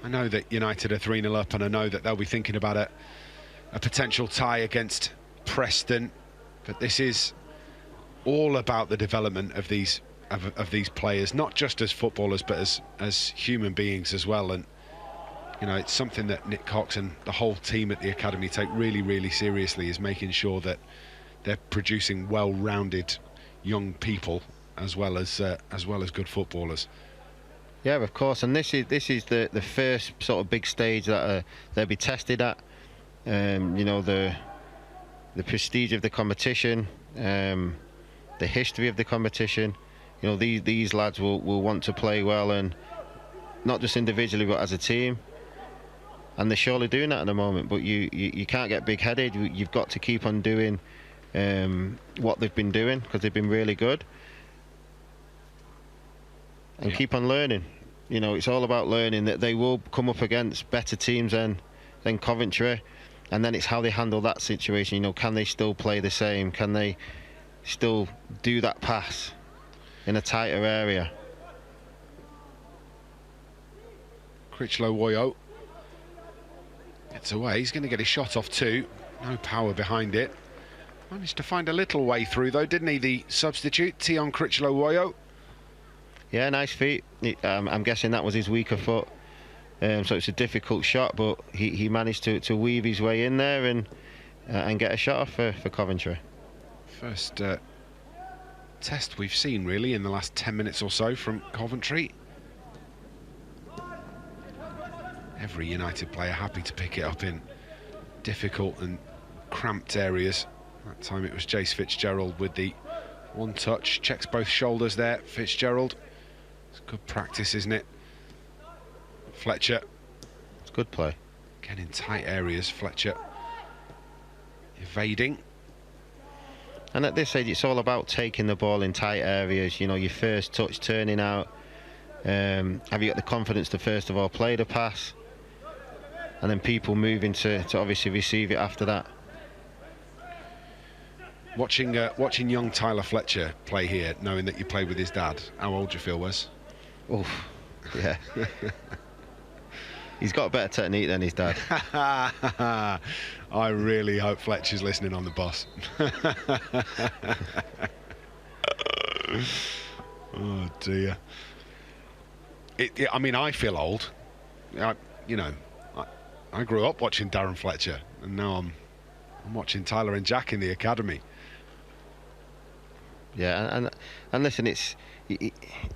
I know that United are 3-0 up, and I know that they'll be thinking about a potential tie against Preston, but this is all about the development of these players, not just as footballers but as human beings as well. And you know, it's something that Nick Cox and the whole team at the academy take really, really seriously, is making sure that they're producing well-rounded young people as well as good footballers. Yeah, of course, and this is the first sort of big stage that they'll be tested at. You know, the prestige of the competition, the history of the competition. You know, these lads will want to play well, and not just individually but as a team. And they're surely doing that at the moment. But you can't get big-headed. You've got to keep on doing what they've been doing, because they've been really good. And keep on learning. You know, it's all about learning, that they will come up against better teams than Coventry, and then it's how they handle that situation. You know, can they still play the same? Can they still do that pass in a tighter area? Critchlow-Woyo gets away. He's going to get his shot off too. No power behind it. Managed to find a little way through though, didn't he, the substitute, Tion Critchlow-Woyo? Yeah, nice feet. I'm guessing that was his weaker foot. So it's a difficult shot, but he managed to weave his way in there and get a shot off for Coventry. First test we've seen really in the last 10 minutes or so from Coventry. Every United player happy to pick it up in difficult and cramped areas. That time it was Jace Fitzgerald with the one touch, checks both shoulders there. Fitzgerald, it's good practice, isn't it? Fletcher, it's good play. Again in tight areas, Fletcher evading. And at this stage, it's all about taking the ball in tight areas. You know, your first touch, turning out. Have you got the confidence to first of all play the pass, and then people moving to obviously receive it after that? Watching young Tyler Fletcher play here, knowing that you played with his dad, how old do you feel, Wes? Oof, yeah. He's got a better technique than his dad. I really hope Fletcher's listening on the bus. Oh dear. I mean, I feel old. I grew up watching Darren Fletcher, and now I'm watching Tyler and Jack in the academy. Yeah, and listen,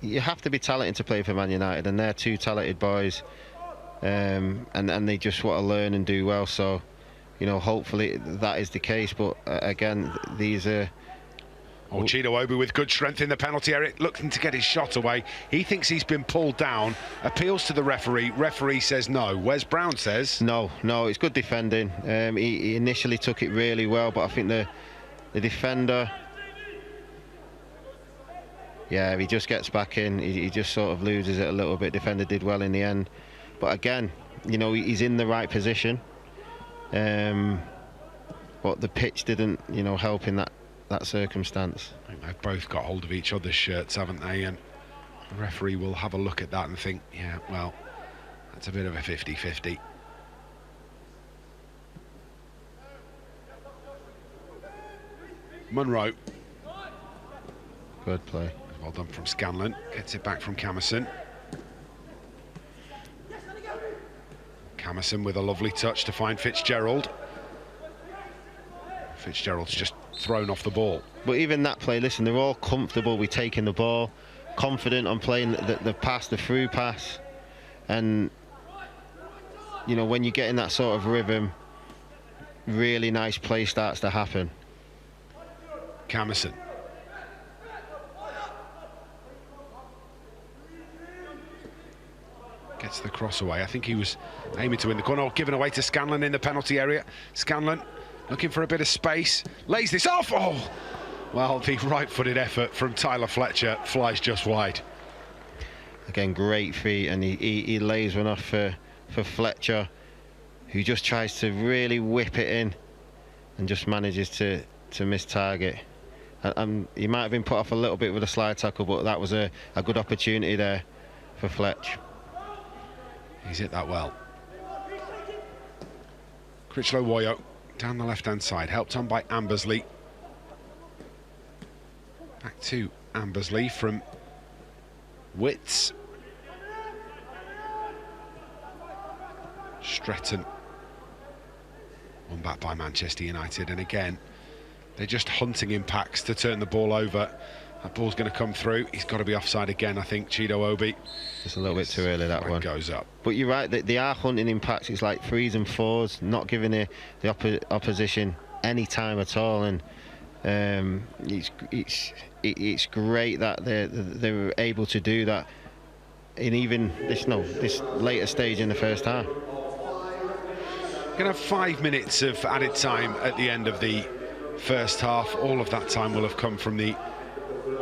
you have to be talented to play for Man United, and they're two talented boys, and they just want to learn and do well. So, you know, hopefully that is the case. But again, these are. Cheetah Obi with good strength in the penalty area, looking to get his shot away. He thinks he's been pulled down, appeals to the referee. Referee says no. Wes Brown says no. It's good defending. He initially took it really well, but I think the defender. Yeah, he just gets back in. He just sort of loses it a little bit. Defender did well in the end, but again, you know, he's in the right position. But the pitch didn't, you know, help in that circumstance. I think they've both got hold of each other's shirts, haven't they? And the referee will have a look at that and think, yeah, well, that's a bit of a 50-50. Monroe. Good play. Well done from Scanlon. Gets it back from Camerson. Camerson with a lovely touch to find Fitzgerald. Fitzgerald's just thrown off the ball. But even that play, listen, they're all comfortable with taking the ball. confident on playing the pass, the through pass, and you know, when you get in that sort of rhythm, really nice play starts to happen. Camerson. Gets the cross away. I think he was aiming to win the corner. Oh, given away to Scanlon in the penalty area. Scanlon looking for a bit of space. Lays this off. Oh! Well, the right-footed effort from Tyler Fletcher flies just wide. Again, great feet, and he lays one off for Fletcher, who just tries to really whip it in and just manages to miss target. He might have been put off a little bit with a slide tackle, but that was a good opportunity there for Fletch. He's hit that well. Critchlow Woyo down the left-hand side, helped on by Ambersley. Back to Ambersley from Witts. Stretton. Won back by Manchester United, and again, they're just hunting impacts to turn the ball over. That ball's going to come through. He's got to be offside again, I think, Chido Obi. Just a little bit too early, that one. Goes up. But you're right, they are hunting impacts. It's like 3s and 4s, not giving the opposition any time at all. And it's great that they were able to do that in even this later stage in the first half. We're going to have 5 minutes of added time at the end of the first half. All of that time will have come from the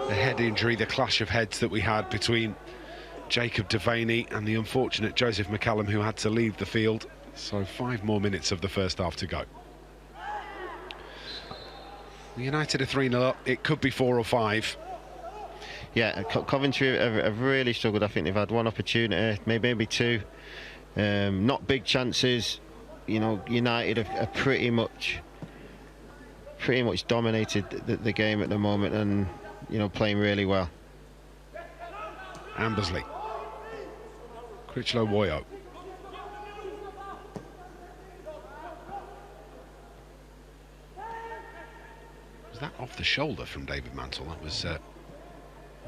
head injury, the clash of heads that we had between Jacob Devaney and the unfortunate Joseph McCallum, who had to leave the field. So 5 more minutes of the first half to go. United are 3-0 up. It could be 4 or 5. Yeah, Coventry have really struggled. I think they've had one opportunity, maybe 2. Not big chances. You know, United have pretty much dominated the game at the moment, and you know, playing really well. Ambersley. Critchlow Woyo. Was that off the shoulder from David Mantle? That was the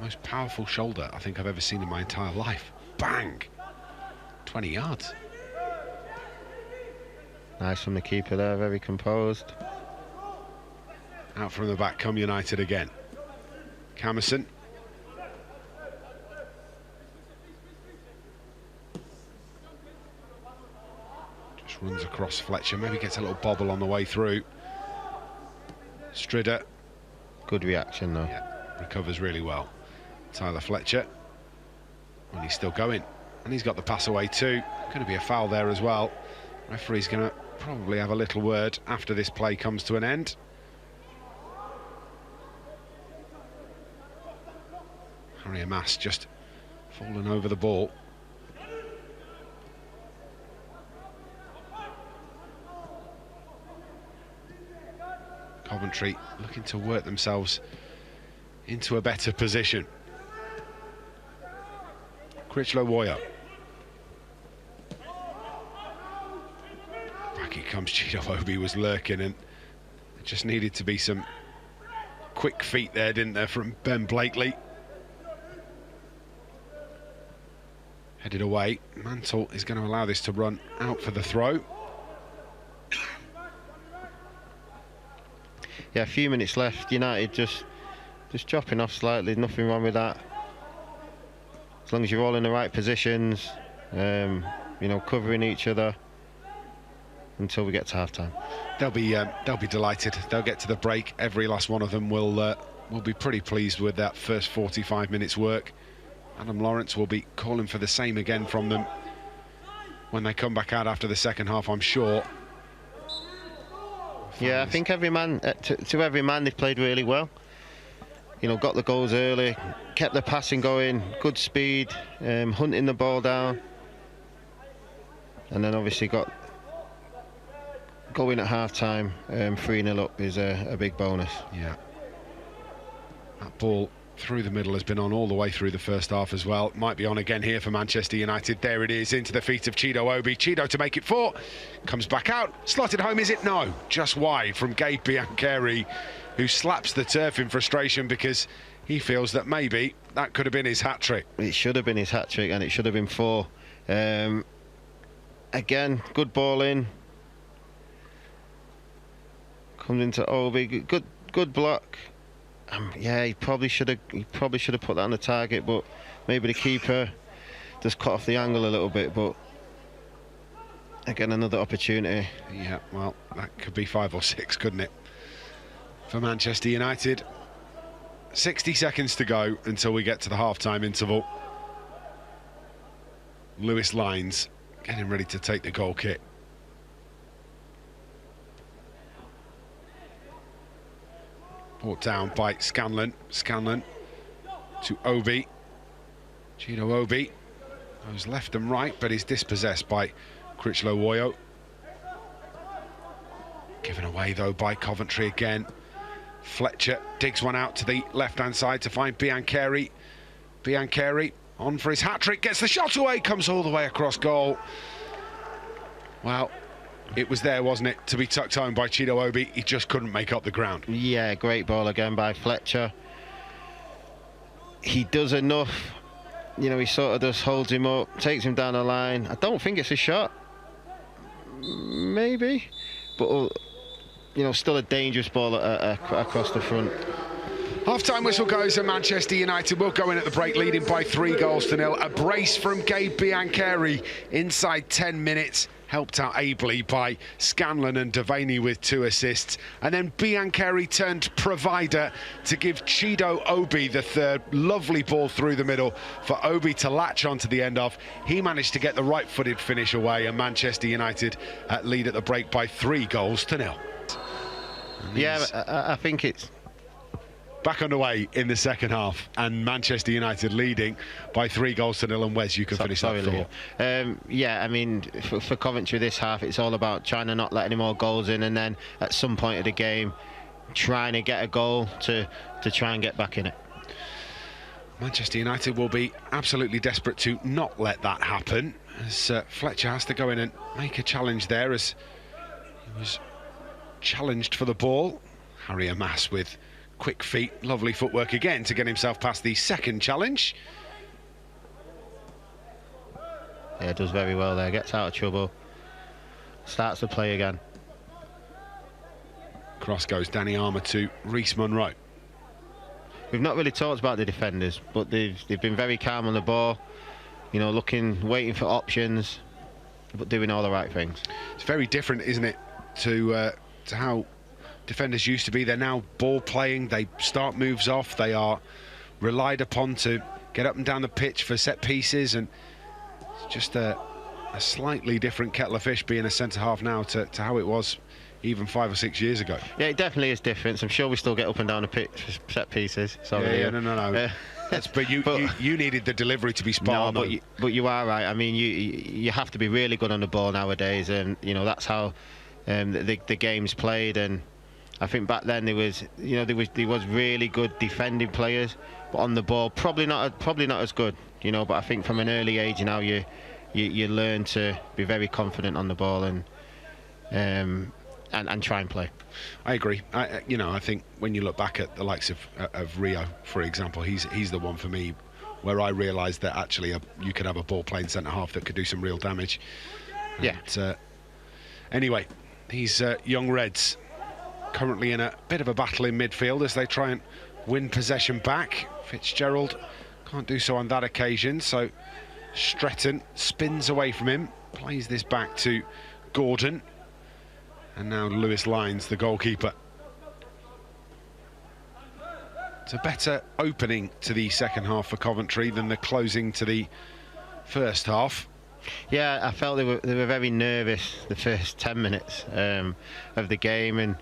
most powerful shoulder I think I've ever seen in my entire life. Bang! 20 yards. Nice from the keeper there, very composed. Out from the back come United again. Camerson. Just runs across Fletcher, maybe gets a little bobble on the way through. Strider. Good reaction though. Yeah, recovers really well. Tyler Fletcher. And he's still going. And he's got the pass away too. Going to be a foul there as well. Referee's going to probably have a little word after this play comes to an end. Harry Amass just fallen over the ball. Coventry looking to work themselves into a better position. Critchlow Woyo. Back he comes. Chido Obi was lurking, and it just needed to be some quick feet there, didn't there, from Ben Blakely. Headed away. Mantle is going to allow this to run out for the throw. Yeah, a few minutes left. United just dropping off slightly. Nothing wrong with that. As long as you're all in the right positions, you know, covering each other until we get to half-time. They'll be delighted. They'll get to the break. Every last one of them will be pretty pleased with that first 45 minutes work. Adam Lawrence will be calling for the same again from them when they come back out after the second half, I'm sure. Yeah, I think every man, to every man, they've played really well. You know, got the goals early, kept the passing going, good speed, hunting the ball down, and then obviously got going at half-time. 3-0 up is a big bonus. Yeah. That ball through the middle has been on all the way through the first half as well. Might be on again here for Manchester United. There it is, into the feet of Chido Obi. Chido to make it 4. Comes back out. Slotted home, is it? No. Just wide from Gabe Biancheri. who slaps the turf in frustration because he feels that maybe that could have been his hat-trick. It should have been his hat-trick, and it should have been 4. Again, good ball in. Comes into Obi. Good block. Yeah, he probably should have put that on the target, but maybe the keeper just cut off the angle a little bit. But again, another opportunity. Yeah, well, that could be 5 or 6, couldn't it? For Manchester United. 60 seconds to go until we get to the half-time interval. Lewis Lines getting ready to take the goal kick. Brought down by Scanlon. Scanlon to Obi. Chido Obi goes left and right, but is dispossessed by Critchlow Woyo. Given away though by Coventry again. Fletcher digs one out to the left-hand side to find Biancheri. Biancheri on for his hat-trick, gets the shot away, comes all the way across goal. Well, it was there, wasn't it, to be tucked home by Chido Obi. He just couldn't make up the ground. Yeah, great ball again by Fletcher. He does enough. You know, he sort of just holds him up, takes him down the line. I don't think it's a shot. Maybe. But, you know, still a dangerous ball across the front. Half-time whistle goes and Manchester United will go in at the break leading by 3-0. A brace from Gabe Biancheri inside 10 minutes, helped out ably by Scanlon and Devaney with 2 assists. And then Biancheri turned provider to give Chido Obi the third. Lovely ball through the middle for Obi to latch onto the end of. He managed to get the right-footed finish away, and Manchester United lead at the break by 3-0. Yeah, I think it's back underway in the second half, and Manchester United leading by 3-0. And Wes, you can finish that thought. Yeah, I mean, for Coventry this half, it's all about trying to not let any more goals in, and then at some point of the game, trying to get a goal to try and get back in it. Manchester United will be absolutely desperate to not let that happen, as Fletcher has to go in and make a challenge there, as he was challenged for the ball. Harry Amass with quick feet, lovely footwork again to get himself past the second challenge. Yeah, does very well there, gets out of trouble, starts to play again. Cross goes Danny Armour to Reece Monroe. We've not really talked about the defenders, but they've been very calm on the ball, you know, waiting for options, but doing all the right things. It's very different, isn't it, to how defenders used to be. They're now ball playing, they start moves off, they are relied upon to get up and down the pitch for set pieces, and it's just a slightly different kettle of fish being a centre half now to how it was even 5 or 6 years ago. Yeah, it definitely is different. I'm sure we still get up and down the pitch for set pieces. Sorry, yeah, no. But you needed the delivery to be spot on. But you are right. I mean, you have to be really good on the ball nowadays, and you know that's how the game's played. And I think back then there was really good defending players, but on the ball probably not as good. You know, but I think from an early age now you learn to be very confident on the ball and try and play. I agree. I think when you look back at the likes of Rio, for example, he's the one for me where I realised that actually you could have a ball playing centre half that could do some real damage. Yeah. Anyway, these young Reds currently in a bit of a battle in midfield as they try and win possession back. Fitzgerald can't do so on that occasion, so Stretton spins away from him, plays this back to Gordon, and now Lewis Lines, the goalkeeper. It's a better opening to the second half for Coventry than the closing to the first half. Yeah, I felt they were very nervous the first 10 minutes of the game, and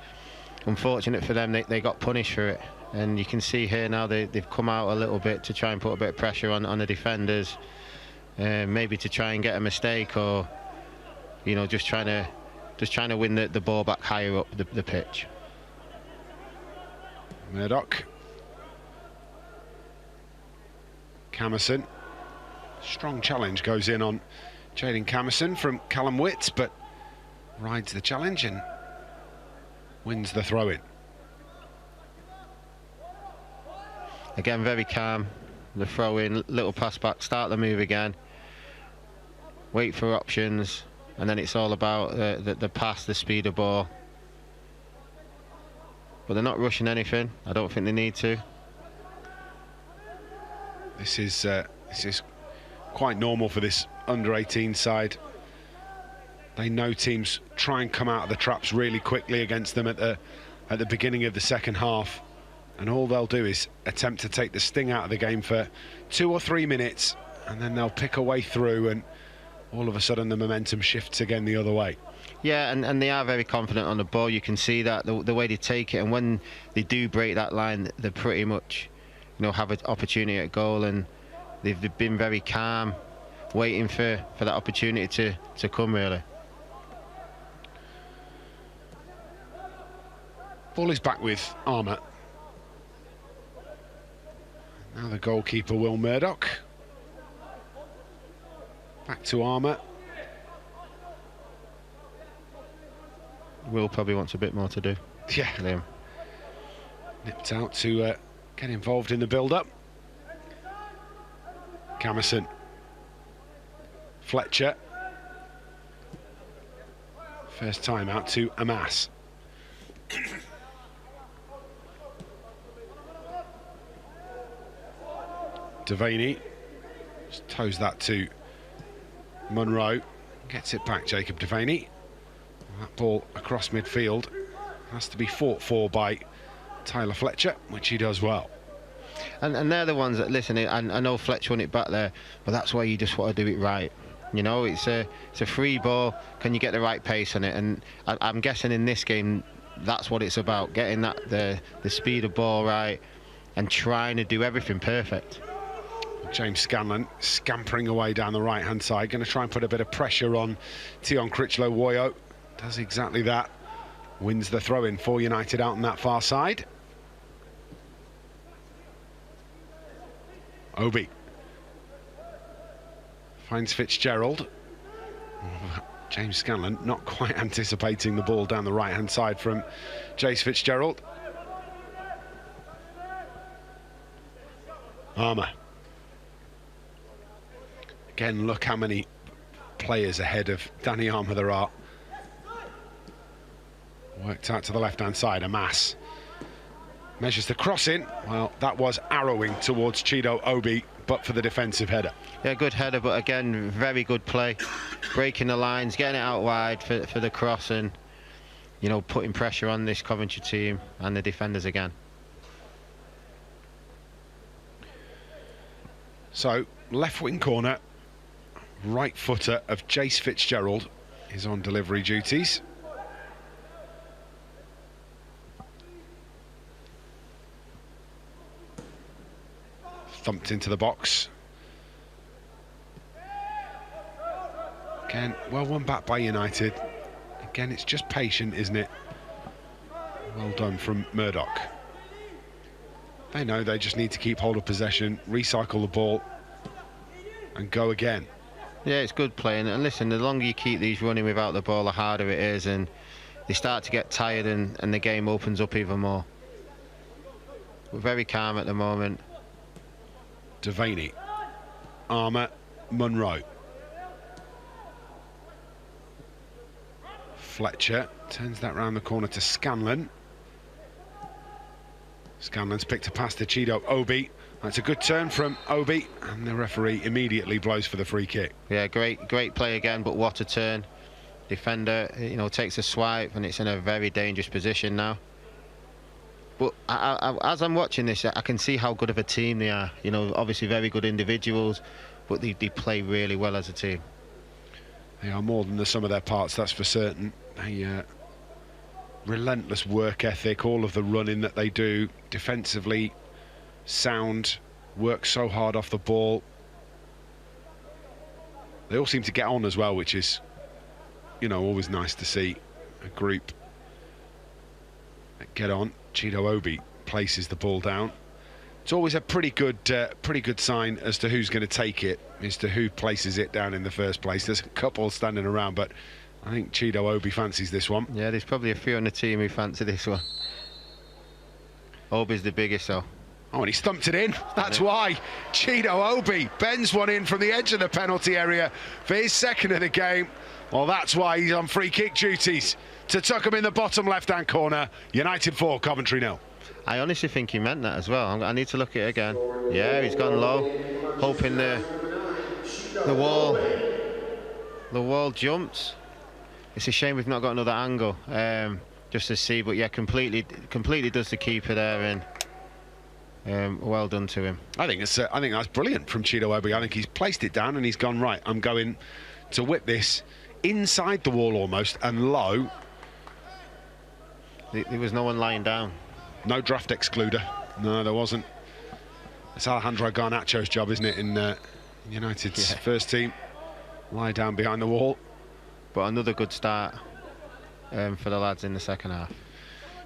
unfortunate for them, they got punished for it. And you can see here now they've come out a little bit to try and put a bit of pressure on the defenders, maybe to try and get a mistake, or you know, just trying to win the ball back higher up the pitch. Murdoch. Camerson. Strong challenge goes in on Jaden Camerson from Callum Witt, but rides the challenge and wins the throw-in. Again, very calm. The throw in, little pass back, start the move again. Wait for options, and then it's all about the pass, the speed of ball. But they're not rushing anything. I don't think they need to. This is quite normal for this under-18 side. They know teams try and come out of the traps really quickly against them at the beginning of the second half, and all they'll do is attempt to take the sting out of the game for 2 or 3 minutes, and then they'll pick a way through, and all of a sudden the momentum shifts again the other way. Yeah, and they are very confident on the ball. You can see that the way they take it, and when they do break that line, they pretty much, have an opportunity at goal, and they've been very calm, waiting for that opportunity to come, really. Ball is back with Armour. Now the goalkeeper, Will Murdoch. Back to Armour. Will probably wants a bit more to do. Yeah. Liam. Nipped out to get involved in the build-up. Camerson. Fletcher. First time out to Amas. Devaney just toes that to Munro. Gets it back, Jacob Devaney. That ball across midfield has to be fought for by Tyler Fletcher, which he does well. And they're the ones that, listen, I know Fletcher won it back there, but that's why you just want to do it right. It's a free ball. Can you get the right pace on it? And I'm guessing in this game, that's what it's about, getting the speed of ball right and trying to do everything perfect. James Scanlon scampering away down the right-hand side, going to try and put a bit of pressure on Tion Critchlow-Woyo. Does exactly that. Wins the throw-in for United out on that far side. Obi finds Fitzgerald. James Scanlon not quite anticipating the ball down the right-hand side from Jace Fitzgerald. Armour. Again, look how many players ahead of Danny Armour there are. Worked out to the left-hand side, Amas. Measures the cross in. Well, that was arrowing towards Chido Obi, but for the defensive header. Yeah, good header, but again, very good play. Breaking the lines, getting it out wide for the cross, and, putting pressure on this Coventry team and the defenders again. So, left wing corner, right footer of Jace Fitzgerald is on delivery duties. Thumped into the box. Again, well won back by United. Again, it's just patient, isn't it? Well done from Murdoch. They know they just need to keep hold of possession, recycle the ball, and go again. Yeah, it's good playing. And listen, the longer you keep these running without the ball, the harder it is, and they start to get tired, and the game opens up even more. We're very calm at the moment. Devaney, Armour, Munro. Fletcher turns that round the corner to Scanlon. Scanlon's picked a pass to Chido Obi. That's a good turn from Obi, and the referee immediately blows for the free kick. Yeah, great play again, but what a turn. Defender, takes a swipe, and it's in a very dangerous position now. But as I'm watching this, I can see how good of a team they are. Obviously very good individuals, but they play really well as a team. They are more than the sum of their parts, that's for certain. Relentless work ethic, all of the running that they do, defensively sound, work so hard off the ball. They all seem to get on as well, which is, always nice to see a group get on. Chido Obi places the ball down. It's always a pretty good sign as to who's going to take it, as to who places it down in the first place. There's a couple standing around, but I think Chido Obi fancies this one. Yeah, there's probably a few on the team who fancy this one. Obi's the biggest, though. Oh, and he stumped it in. That's why. Chido Obi bends one in from the edge of the penalty area for his second of the game. Well, that's why he's on free kick duties to tuck him in the bottom left-hand corner. United 4, Coventry 0. I honestly think he meant that as well. I need to look at it again. Yeah, he's gone low, hoping the wall jumps. It's a shame we've not got another angle just to see, but yeah, completely does the keeper there in. Well done to him. I think that's brilliant from Chido Obi. I think he's placed it down and he's gone, right, I'm going to whip this inside the wall almost and low. There was no one lying down. No draft excluder. No, there wasn't. It's Alejandro Garnacho's job, isn't it, in United's first team. Lie down behind the wall. But another good start for the lads in the second half.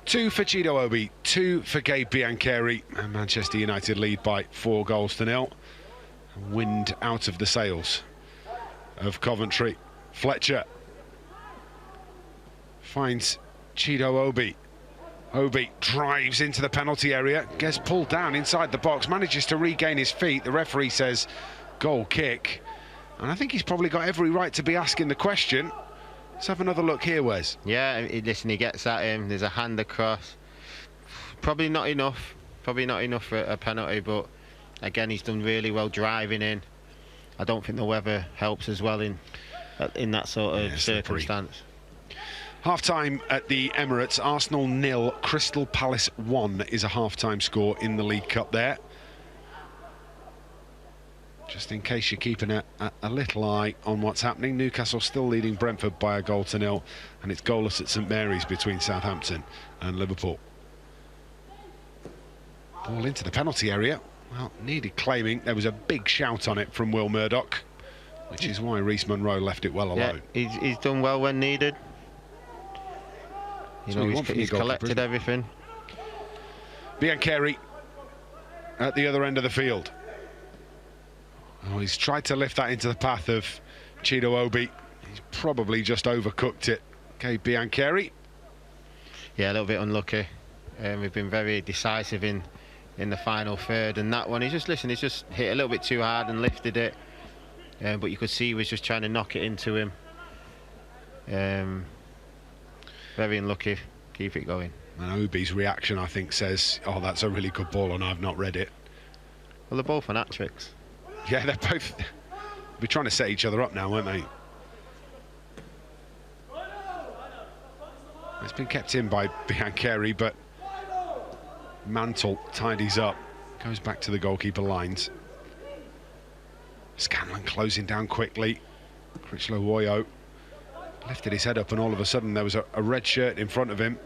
2 for Chido Obi, 2 for Gabe Biancheri, and Manchester United lead by 4-0. Wind out of the sails of Coventry. Fletcher finds Chido Obi. Obi drives into the penalty area, gets pulled down inside the box, manages to regain his feet. The referee says goal kick, and I think he's probably got every right to be asking the question. Let's have another look here, Wes. Yeah, listen, he gets at him. There's a hand across. Probably not enough for a penalty, but again, he's done really well driving in. I don't think the weather helps as well in that sort of circumstance. Half-time at the Emirates. Arsenal 0, Crystal Palace 1 is a half-time score in the League Cup there. Just in case you're keeping a little eye on what's happening, Newcastle still leading Brentford by 1-0, and it's goalless at St Mary's between Southampton and Liverpool. Ball into the penalty area. Well, needed claiming. There was a big shout on it from Will Murdoch, which is why Reece Munro left it well alone. Yeah, he's done well when needed. You know, he's collected everything. Biancheri at the other end of the field. Oh, he's tried to lift that into the path of Chido Obi. He's probably just overcooked it. Okay, Biancheri. Yeah, a little bit unlucky. We've been very decisive in the final third, and that one, he's just hit a little bit too hard and lifted it. But you could see he was just trying to knock it into him. Very unlucky. Keep it going. And Obi's reaction, I think, says, oh, that's a really good ball and I've not read it. Well, they're both on hat-tricks. Yeah, they're both be trying to set each other up now, weren't they? It's been kept in by Biancheri, but Mantle tidies up, goes back to the goalkeeper lines. Scanlon closing down quickly. Critchlow Woyo lifted his head up, and all of a sudden there was a red shirt in front of him.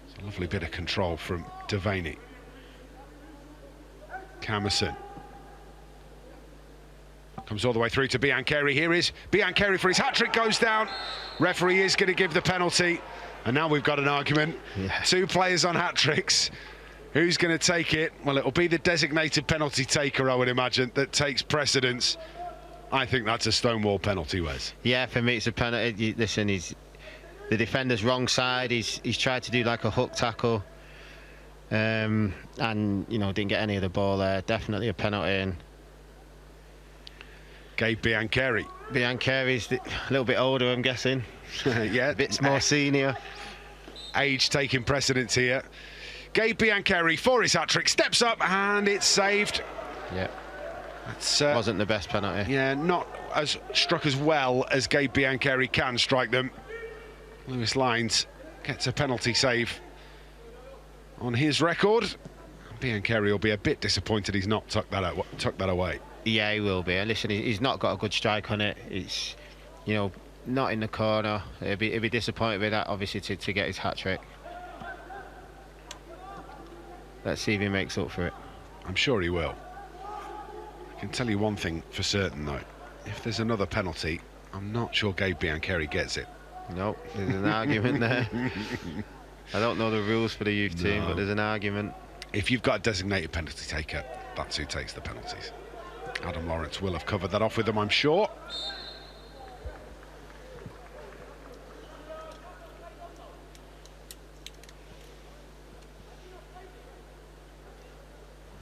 It's a lovely bit of control from Devaney. Camerson comes all the way through to Biancheri. Here is Biancheri for his hat-trick, goes down. Referee is going to give the penalty, and now we've got an argument. Yeah. 2 players on hat-tricks. Who's going to take it? Well, it'll be the designated penalty taker, I would imagine, that takes precedence. I think that's a stonewall penalty, Wes. Yeah, for me it's a penalty. Listen, he's the defender's wrong side. He's tried to do like a hook tackle, and you know, didn't get any of the ball there. Definitely a penalty. And Gabe Biancheri. Biancheri's a little bit older, I'm guessing. Yeah, a bit more senior. Age taking precedence here. Gabe Biancheri for his hat-trick, steps up and it's saved. Yeah. That's, wasn't the best penalty. Yeah, not as struck as well as Gabe Biancheri can strike them. Lewis Lines gets a penalty save on his record. Biancheri will be a bit disappointed he's not tucked that away. Yeah, he will be. And listen, he's not got a good strike on it. It's, you know, not in the corner. He'll be disappointed with that, obviously, to get his hat-trick. Let's see if he makes up for it. I'm sure he will. I can tell you one thing for certain, though. If there's another penalty, I'm not sure Gabe Biancheri gets it. Nope, there's an argument there. I don't know the rules for the youth team, but there's an argument. If you've got a designated penalty taker, that's who takes the penalties. Adam Lawrence will have covered that off with them, I'm sure.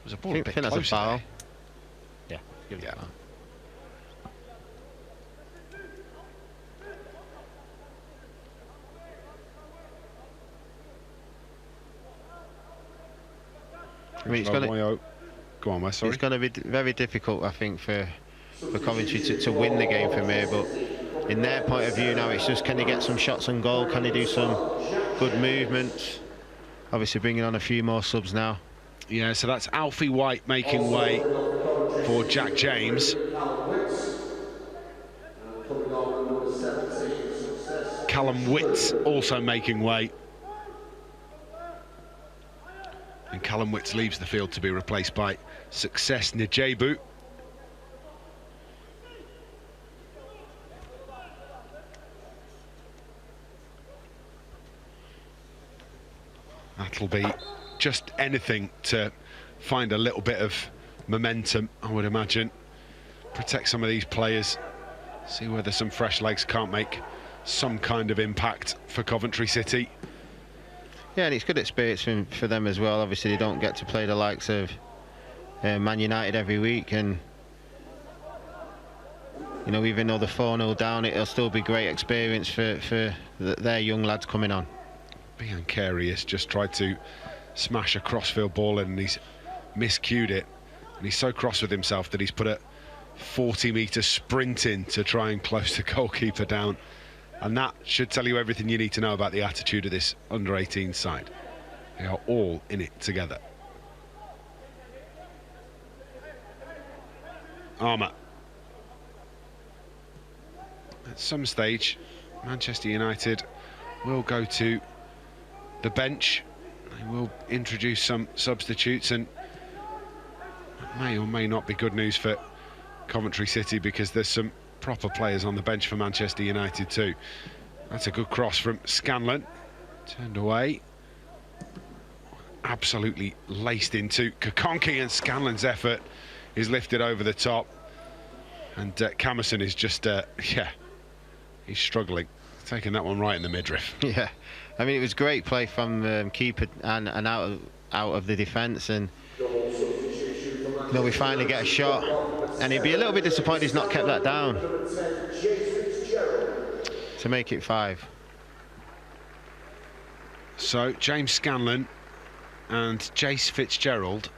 Was a ball I a bit think that's a closer foul. there. Yeah, give it Yeah. a foul. I mean, it's going to. Go on, Wes, sorry. It's going to be very difficult, I think, for Coventry to win the game from here. But in their point of view now, it's just, can they get some shots on goal? Can they do some good movements? Obviously bringing on a few more subs now. Yeah, so that's Alfie White making way for Jack James. Callum Witts also making way. And Callum Witts leaves the field to be replaced by Success Njebu. That'll be just anything to find a little bit of momentum, I would imagine. Protect some of these players. See whether some fresh legs can't make some kind of impact for Coventry City. Yeah, and it's good experience for them as well. Obviously, they don't get to play the likes of Man United every week, and you know, even though they're 4-0 down, it'll still be great experience for their young lads coming on. Bian Carey has just tried to smash a crossfield ball in, and he's miscued it, and he's so cross with himself that he's put a 40-metre sprint in to try and close the goalkeeper down. And that should tell you everything you need to know about the attitude of this under-18 side. They are all in it together. Armour. At some stage, Manchester United will go to the bench. They will introduce some substitutes, and it may or may not be good news for Coventry City, because there's some proper players on the bench for Manchester United too. That's a good cross from Scanlon, turned away, absolutely laced into Kokonki, and Scanlon's effort is lifted over the top, and Camerson is just yeah, he's struggling, taking that one right in the midriff. Yeah, I mean, it was great play from keeper and out of the defence, and you know, we finally get a shot, and he'd be a little bit disappointed he's not kept that down to make it 5. So James Scanlon and Jace Fitzgerald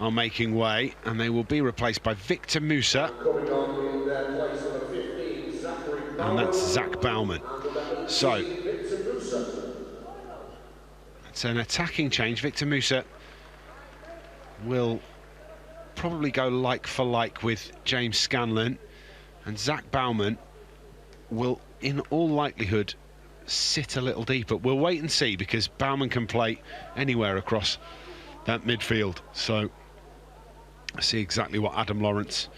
are making way, and they will be replaced by Victor Musa, and that's Zach Bauman. So it's an attacking change. Victor Musa will probably go like for like with James Scanlon, and Zach Bauman will in all likelihood sit a little deeper. We'll wait and see, because Bauman can play anywhere across that midfield, so see exactly what Adam Lawrence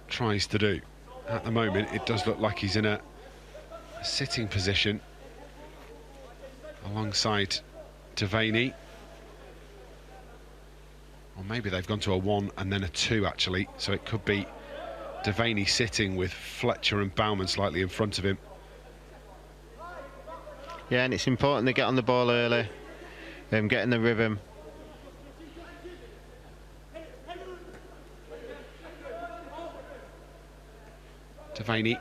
tries to do. At the moment it does look like he's in a sitting position alongside Devaney. Or maybe they've gone to a 1 and then a 2 actually, so it could be Devaney sitting with Fletcher and Bauman slightly in front of him. Yeah, and it's important to get on the ball early, get in the rhythm. Devaney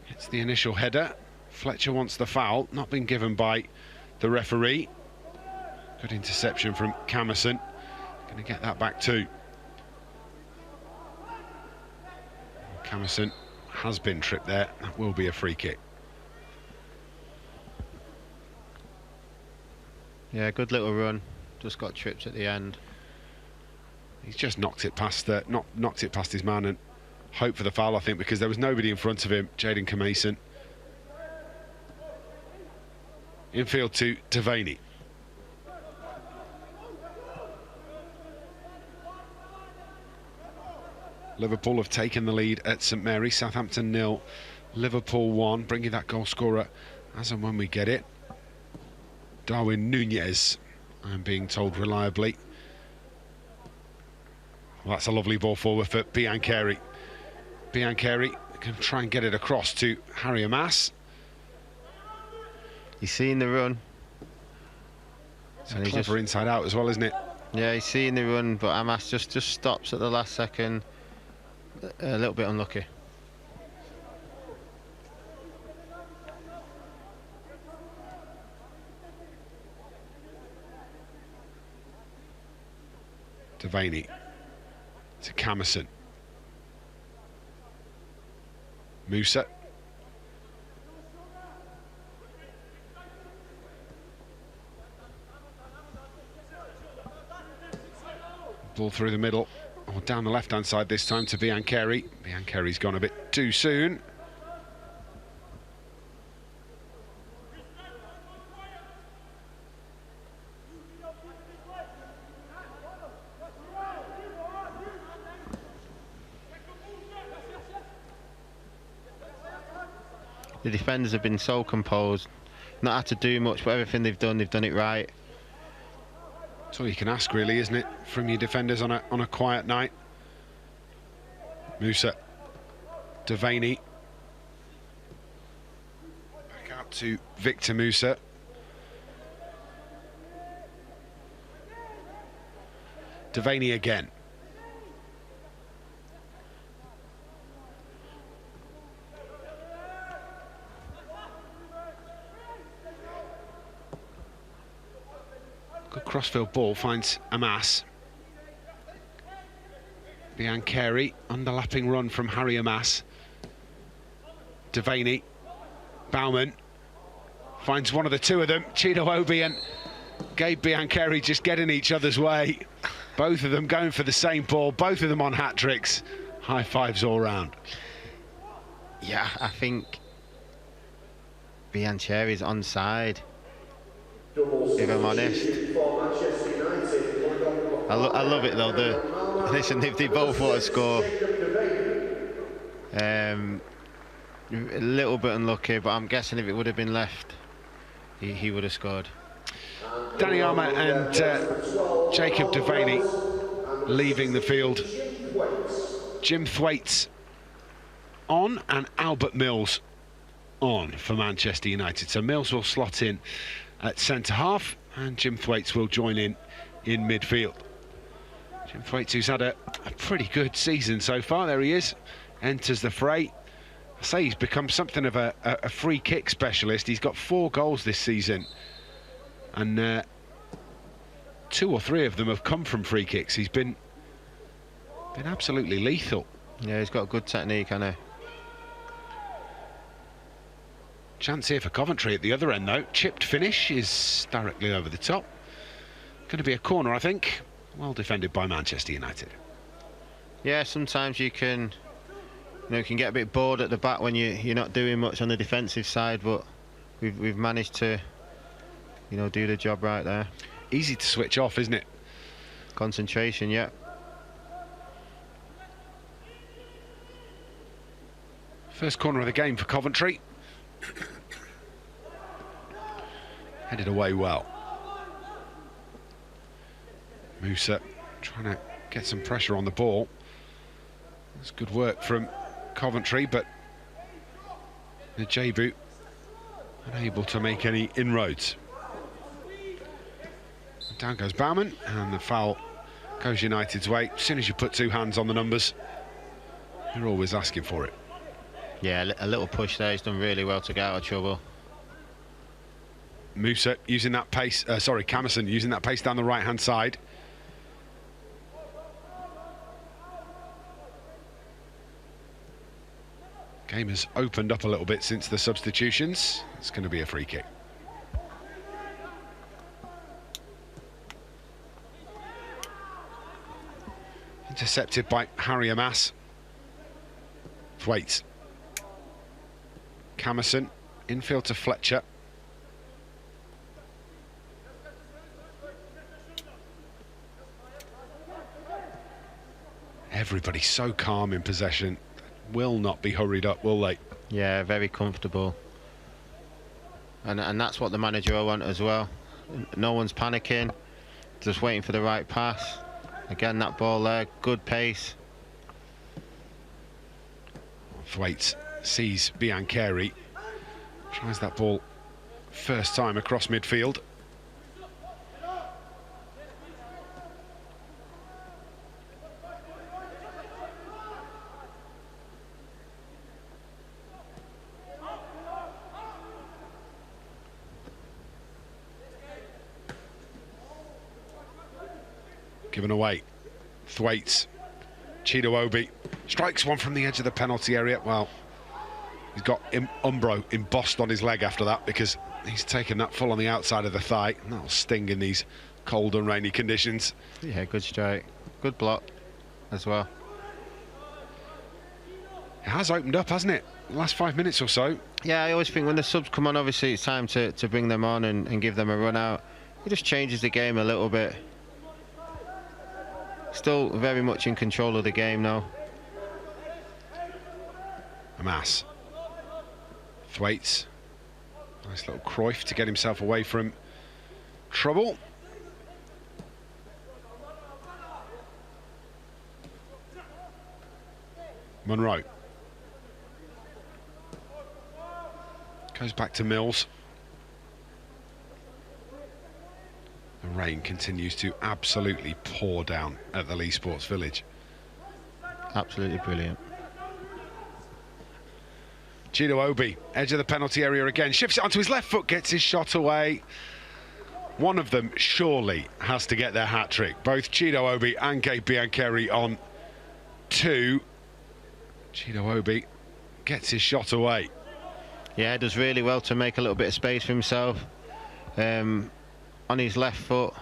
hits the initial header. Fletcher wants the foul, not been given by the referee. Good interception from Camerson. Going to get that back too. Camerson has been tripped there. That will be a free kick. Yeah, good little run. Just got tripped at the end. He's just knocked it past knocked it past his man and hoped for the foul, I think, because there was nobody in front of him. Jaden Kamason. Infield to Devaney. Liverpool have taken the lead at St Mary's. Southampton 0, Liverpool 1. Bringing that goal scorer as and when we get it. Darwin Nunez, I'm being told reliably. Well, that's a lovely ball forward for Bian Carey. Bian Carey can try and get it across to Harry Amas. He's seen the run. It's a clever inside out as well, isn't it? Yeah, he's seeing the run, but Amas just stops at the last second. A little bit unlucky. Devaney to Camerson. Musa. Ball through the middle, or down the left-hand side this time to Biancheri. Biancheri's gone a bit too soon. The defenders have been so composed, not had to do much, but everything they've done it right. That's all you can ask, really, isn't it, from your defenders on a quiet night. Musa, Devaney, back out to Victor Musa. Devaney again. Good crossfield ball, finds Amas. Biancheri, underlapping run from Harry Amas. Devaney, Bauman, finds one of the two of them, Chido Obi and Gabe Biancheri just getting each other's way. Both of them going for the same ball, both of them on hat-tricks. High fives all round. Yeah, I think Biancheri's onside, if I'm honest. I love it though. Listen, if they both want to score, a little bit unlucky, but I'm guessing if it would have been left, he would have scored. Danny Armour and Jacob Devaney leaving the field. Jim Thwaites on and Albert Mills on for Manchester United. So Mills will slot in at centre half and Jim Thwaites will join in midfield. Jim Thwaites, who's had a pretty good season so far. There he is, enters the fray. I say he's become something of a free kick specialist. He's got 4 goals this season and 2 or 3 of them have come from free kicks. He's been absolutely lethal. Yeah, he's got good technique, I know. Chance here for Coventry at the other end though. Chipped finish is directly over the top. Going to be a corner, I think. Well defended by Manchester United. Yeah, sometimes you can get a bit bored at the back when you're not doing much on the defensive side, but we've managed to do the job right there. Easy to switch off, isn't it? Concentration, yeah. First corner of the game for Coventry. Headed away well. Musa trying to get some pressure on the ball. That's good work from Coventry, but Najebu unable to make any inroads. Down goes Bauman, and the foul goes United's way. As soon as you put 2 hands on the numbers, you're always asking for it. Yeah, a little push there. He's done really well to get out of trouble. Musa using that pace, Camerson using that pace down the right-hand side. Game has opened up a little bit since the substitutions. It's going to be a free kick. Intercepted by Harry Amas. Thwaites. Camerson, infield to Fletcher. Everybody so calm in possession. Will not be hurried up, will they? Yeah, very comfortable. And that's what the manager will want as well. No one's panicking, just waiting for the right pass. Again, that ball there, good pace. Thwaites sees Biancheri, tries that ball first time across midfield. given away. Thwaites. Cheeto Obi strikes one from the edge of the penalty area. Well, he's got Umbro embossed on his leg after that because he's taken that full on the outside of the thigh. And that'll sting in these cold and rainy conditions. Yeah, good strike. Good block as well. It has opened up, hasn't it? The last 5 minutes or so. Yeah, I always think when the subs come on, obviously it's time to bring them on and give them a run out. It just changes the game a little bit. Still very much in control of the game now. Amas. Thwaites. Nice little Cruyff to get himself away from trouble. Monroe. Goes back to Mills. The rain continues to absolutely pour down at the Lee Sports Village. Absolutely brilliant. Cheeto Obi, edge of the penalty area again, shifts it onto his left foot, gets his shot away. One of them surely has to get their hat-trick. Both Cheeto Obi and Gabe Biancheri on 2. Cheeto Obi gets his shot away. Yeah, does really well to make a little bit of space for himself. On his left foot,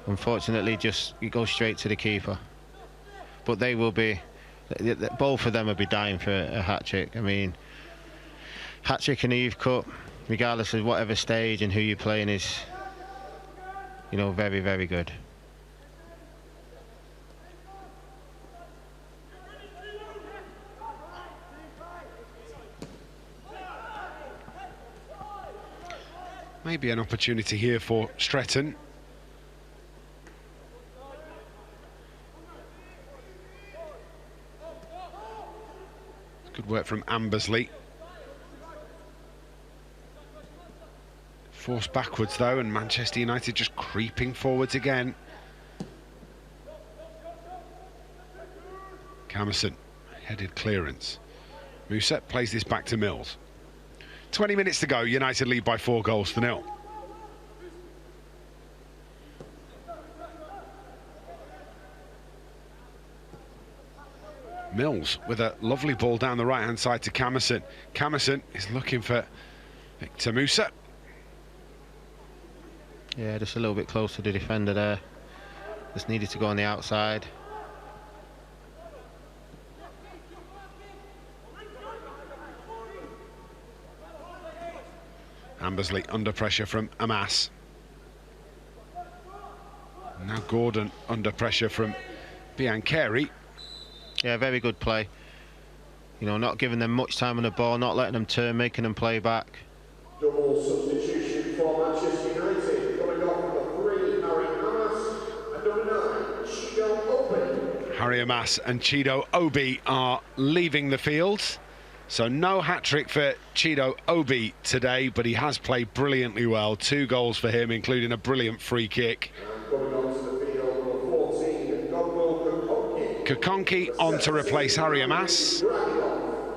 unfortunately, he goes straight to the keeper. But they will be, both of them will be dying for a hat-trick. I mean, hat-trick in the Youth Cup, regardless of whatever stage and who you're playing, is, you know, very, very good. Maybe an opportunity here for Stretton. Good work from Ambersley. Forced backwards though, and Manchester United just creeping forwards again. Camerson, headed clearance. Musa plays this back to Mills. 20 minutes to go, United lead by 4-0. Mills with a lovely ball down the right-hand side to Camerson. Camerson is looking for Victor Musa. Yeah, just a little bit close to the defender there. Just needed to go on the outside. Ambersley under pressure from Amas. Now Gordon under pressure from Biancheri. Yeah, very good play. You know, not giving them much time on the ball, not letting them turn, making them play back. Double substitution for Manchester United. Coming off number 3, Harry Amas, and number 9, Cheeto Obi. Harry Amas and Cheeto Obi are leaving the field. So no hat-trick for Cheeto Obi today, but he has played brilliantly well. 2 goals for him, including a brilliant free kick. And coming onto the field, number 14, Godwill Kokonki on to replace Harry Amas,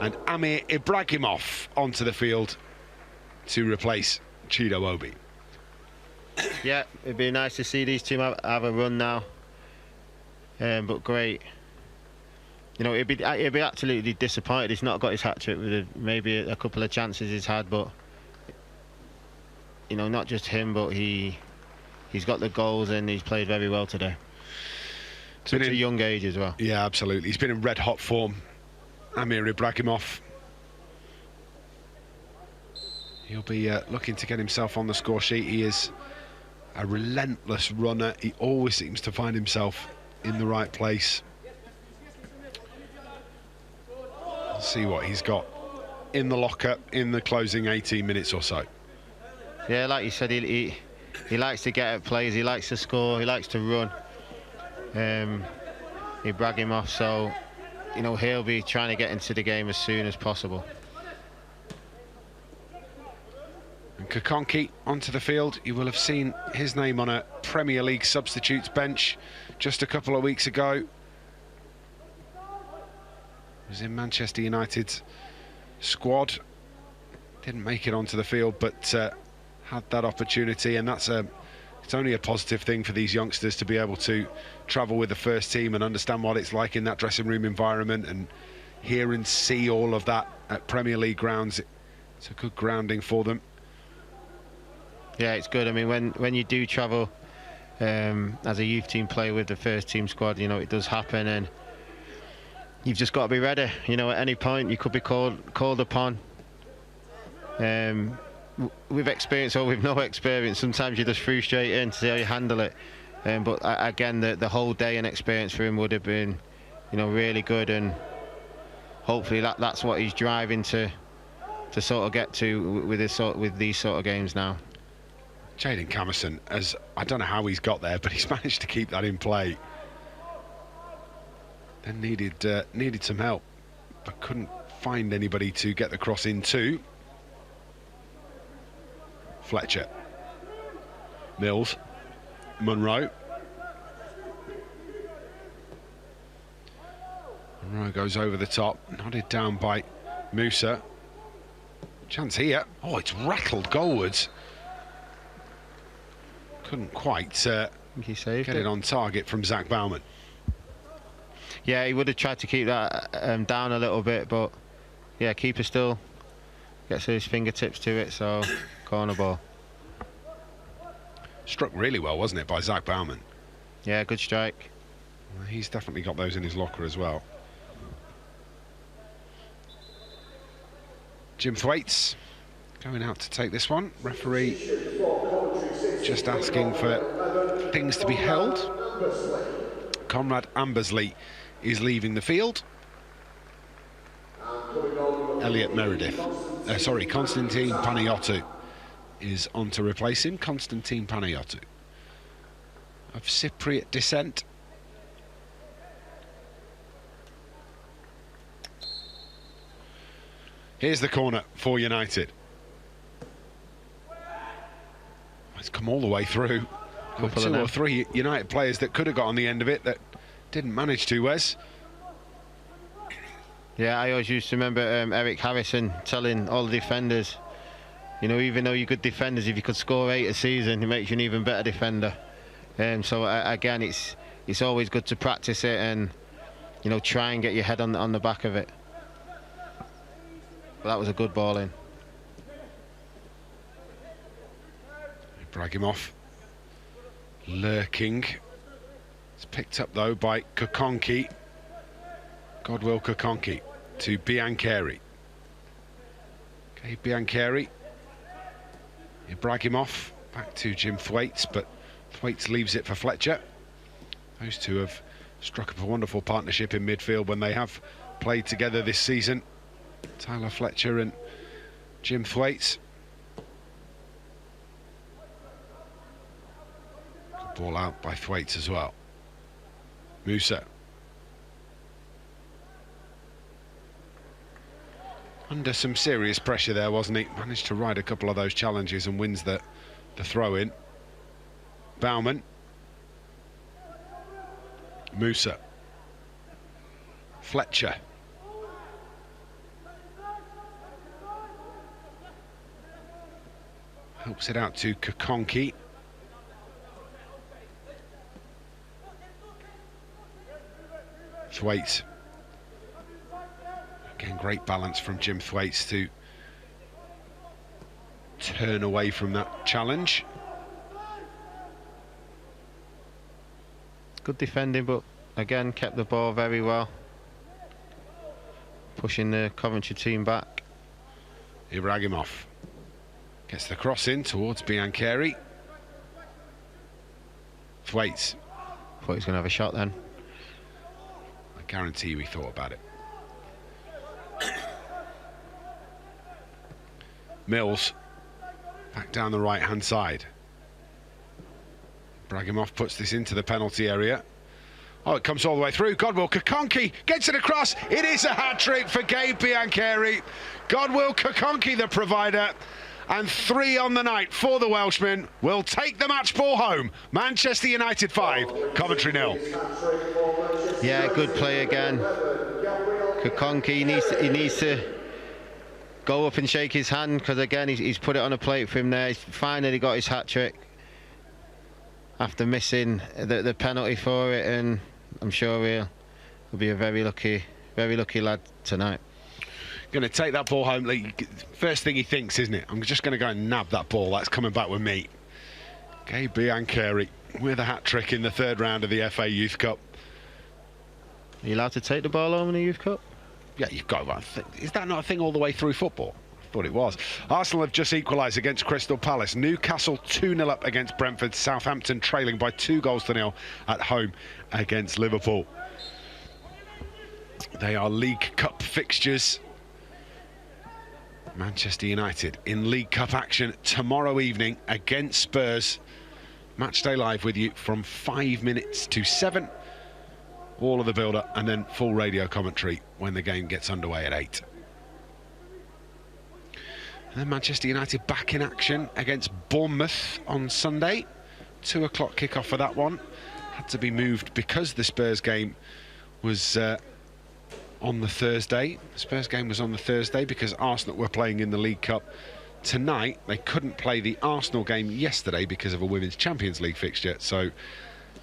and Amir Ibrahimov onto the field to replace Cheeto Obi. Yeah, it'd be nice to see these two have a run now. But great. You know, he'd be absolutely disappointed he's not got his hat-trick with maybe a couple of chances he's had, but you know, not just him, but he's got the goals and he's played very well today. Such a young age as well. Yeah, absolutely. He's been in red-hot form. Amir Ibrahimov. He'll be looking to get himself on the score sheet. He is a relentless runner. He always seems to find himself in the right place. See what he's got in the locker in the closing 18 minutes or so. Yeah, like you said, he likes to get at players, he likes to score, he likes to run. He brag him off, so you know, he'll be trying to get into the game as soon as possible. And Kokonki onto the field. You will have seen his name on a Premier League substitutes bench just a couple of weeks ago. Was in Manchester United's squad, didn't make it onto the field, but had that opportunity, and that's a it's only a positive thing for these youngsters to be able to travel with the first team and understand what it's like in that dressing room environment and hear and see all of that at Premier League grounds. It's a good grounding for them. Yeah, it's good. I mean, when you do travel as a youth team player with the first team squad, you know, it does happen, and you've just got to be ready. You know, at any point you could be called upon. With experience or with no experience, sometimes you just threw straight in to see how you handle it. But again, the whole day and experience for him would have been, you know, really good, and hopefully that's what he's driving to sort of get to with these sort of games now. Jaden Camerson, as I don't know how he's got there, but he's managed to keep that in play. Then needed some help, but couldn't find anybody to get the cross into. Fletcher, Mills, Monroe. Monroe goes over the top, nodded down by Musa. Chance here. Oh, it's rattled goalwards. Couldn't quite He saved get it on target from Zach Bauman. Yeah, he would have tried to keep that down a little bit, but yeah, keeper still gets his fingertips to it, so corner ball. Struck really well, wasn't it, by Zach Bauman? Yeah, good strike. Well, he's definitely got those in his locker as well. Jim Thwaites going out to take this one. Referee just asking for things to be held. Conrad Ambersley is leaving the field. Elliot Meredith, Konstantin Panayiotou is on to replace him. Konstantin Panayiotou of Cypriot descent. Here's the corner for United. It's come all the way through. Two or three United players that could have got on the end of it that didn't manage to, Wes. Yeah, I always used to remember Eric Harrison telling all the defenders, you know, even though you're good defenders, if you could score 8 a season, it makes you an even better defender. So again, it's always good to practice it and, you know, try and get your head on the back of it. But that was a good ball in. Ibrahimov lurking. It's picked up though by Kokonki. Godwill Kokonki to Biancheri. Okay, Biancheri. Ibrahimov back to Jim Thwaites, but Thwaites leaves it for Fletcher. Those two have struck up a wonderful partnership in midfield when they have played together this season. Tyler Fletcher and Jim Thwaites. Good ball out by Thwaites as well. Musa. Under some serious pressure there, wasn't he? Managed to ride a couple of those challenges and wins the throw-in. Bauman. Musa. Fletcher. Helps it out to Kokonki. Thwaites. Again, great balance from Jim Thwaites to turn away from that challenge. Good defending, but again, kept the ball very well. Pushing the Coventry team back. Ibrahimov gets the cross in towards Biancheri. Thwaites. Thought he was going to have a shot then. I guarantee you he thought about it. Mills back down the right hand side. Ibrahimov puts this into the penalty area. Oh, it comes all the way through. Godwill Kokonki gets it across. It is a hat-trick for Gabe Biancheri. Godwill Kokonki, the provider, and 3 on the night for the Welshman. Will take the match ball home. Manchester United 5, Coventry 0. Yeah, good play again. Kokonki, he needs to go up and shake his hand, because again he's put it on a plate for him there. He's finally got his hat-trick. after missing the penalty for it, and I'm sure he'll be a very lucky lad tonight. Going to take that ball home. First thing he thinks, isn't it? I'm just going to go and nab that ball. That's coming back with me. Gabe Biancheri with a hat-trick in the third round of the FA Youth Cup. Are you allowed to take the ball home in the Youth Cup? Yeah, you've got to. Is that not a thing all the way through football? I thought it was. Arsenal have just equalised against Crystal Palace. Newcastle 2-0 up against Brentford. Southampton trailing by 2-0 at home against Liverpool. They are League Cup fixtures. Manchester United in League Cup action tomorrow evening against Spurs. Matchday Live with you from 5 minutes to 7. All of the build-up and then full radio commentary when the game gets underway at 8. And then Manchester United back in action against Bournemouth on Sunday. 2 o'clock kickoff for that one. Had to be moved because the Spurs game was on the Thursday. The Spurs game was on the Thursday because Arsenal were playing in the League Cup tonight. They couldn't play the Arsenal game yesterday because of a Women's Champions League fixture, so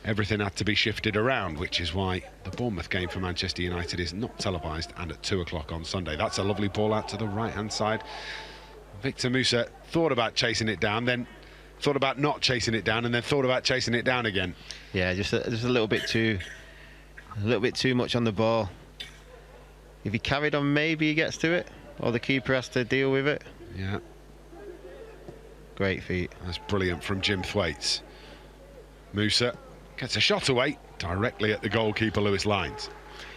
everything had to be shifted around, which is why the Bournemouth game for Manchester United is not televised and at 2 o'clock on Sunday. That's a lovely ball out to the right-hand side. Victor Musa thought about chasing it down, then thought about not chasing it down, and then thought about chasing it down again. Yeah, just a little bit too much on the ball. If he carried on, maybe he gets to it, or the keeper has to deal with it. Yeah. Great feat. That's brilliant from Jim Thwaites. Musa gets a shot away directly at the goalkeeper, Lewis Lyons.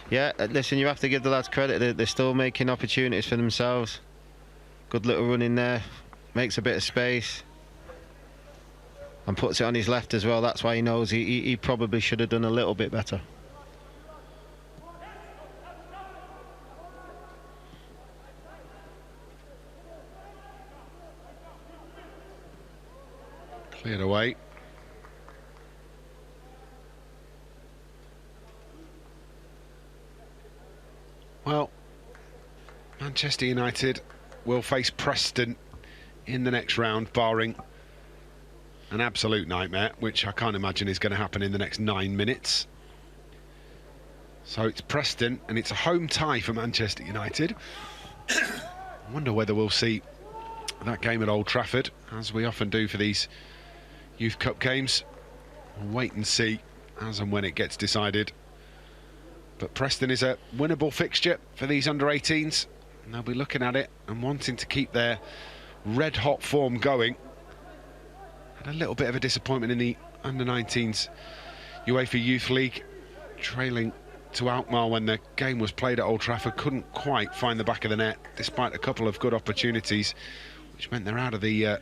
Yeah, listen, you have to give the lads credit. They're still making opportunities for themselves. Good little run in there. Makes a bit of space. And puts it on his left as well. That's why he knows he probably should have done a little bit better. Cleared away. Well, Manchester United will face Preston in the next round, barring an absolute nightmare, which I can't imagine is going to happen in the next 9 minutes. So it's Preston, and it's a home tie for Manchester United. I wonder whether we'll see that game at Old Trafford, as we often do for these Youth Cup games. We'll wait and see as and when it gets decided. But Preston is a winnable fixture for these under-18s, and they'll be looking at it and wanting to keep their red-hot form going. Had a little bit of a disappointment in the under-19s UEFA Youth League, trailing to Alkmaar when the game was played at Old Trafford. Couldn't quite find the back of the net, despite a couple of good opportunities, which meant they're out of the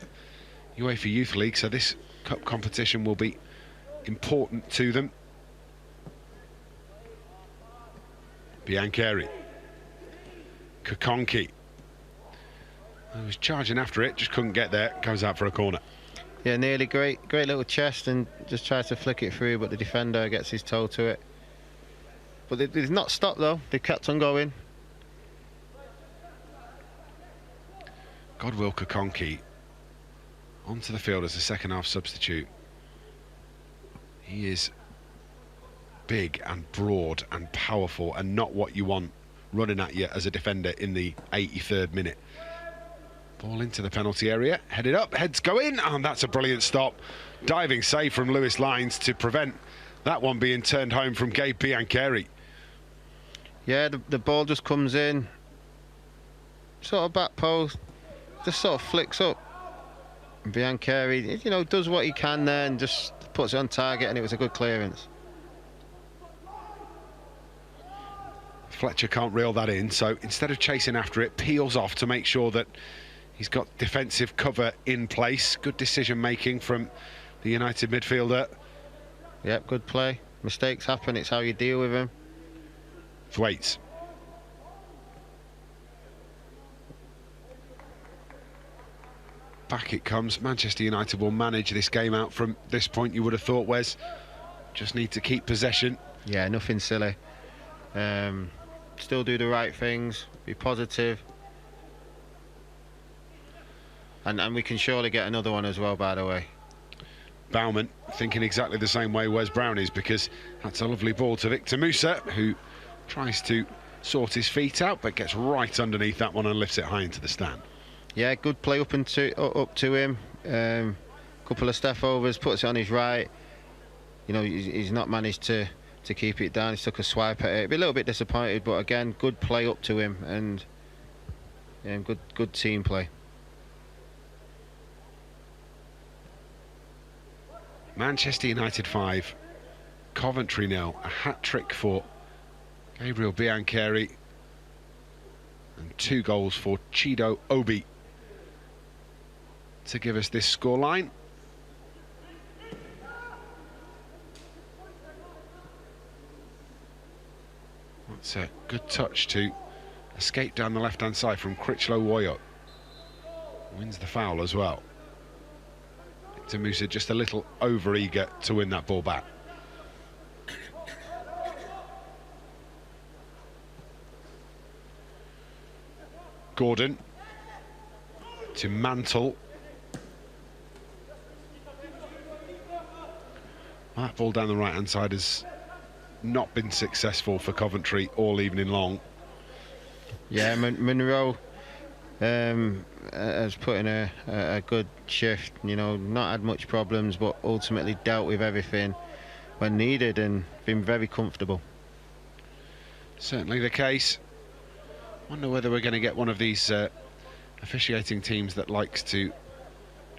UEFA Youth League, so this cup competition will be important to them. Biancheri. Kokonki. He was charging after it, just couldn't get there. Goes out for a corner. Yeah, nearly great little chest, and just tries to flick it through, but the defender gets his toe to it. But they've not stopped though, they've kept on going. Godwill Kokonki onto the field as a second half substitute. He is big and broad and powerful, and not what you want running at you as a defender in the 83rd minute. Ball into the penalty area, headed up, heads go in, and that's a brilliant stop. Diving save from Lewis Lyons to prevent that one being turned home from Gabe Biancheri. Yeah, the ball just comes in, sort of back post, just sort of flicks up. Biancheri, you know, does what he can there and just puts it on target, and it was a good clearance. Fletcher can't reel that in, so instead of chasing after it, peels off to make sure that he's got defensive cover in place. Good decision making from the United midfielder. Yep, good play. Mistakes happen, it's how you deal with them. Thwaites. Back it comes. Manchester United will manage this game out from this point, you would have thought, Wes. Just need to keep possession. Yeah, nothing silly. Still do the right things, be positive. And we can surely get another one as well, by the way. Bauman thinking exactly the same way Wes Brown is, because that's a lovely ball to Victor Musa, who tries to sort his feet out but gets right underneath that one and lifts it high into the stand. Yeah, good play up to him. Couple of step overs, puts it on his right. You know, he's not managed to keep it down. He took a swipe at it. Be a little bit disappointed, but again, good play up to him, and yeah, good team play. Manchester United 5, Coventry 0. A hat-trick for Gabriel Biancheri and 2 goals for Chido Obi to give us this scoreline. That's a good touch to escape down the left-hand side from Critchlow Woyot. Wins the foul as well. Victor Musa just a little over-eager to win that ball back. Gordon to Mantle. That ball down the right-hand side has not been successful for Coventry all evening long. Yeah, Monroe has put in a good shift. You know, not had much problems, but ultimately dealt with everything when needed and been very comfortable. Certainly the case. Wonder whether we're going to get one of these officiating teams that likes to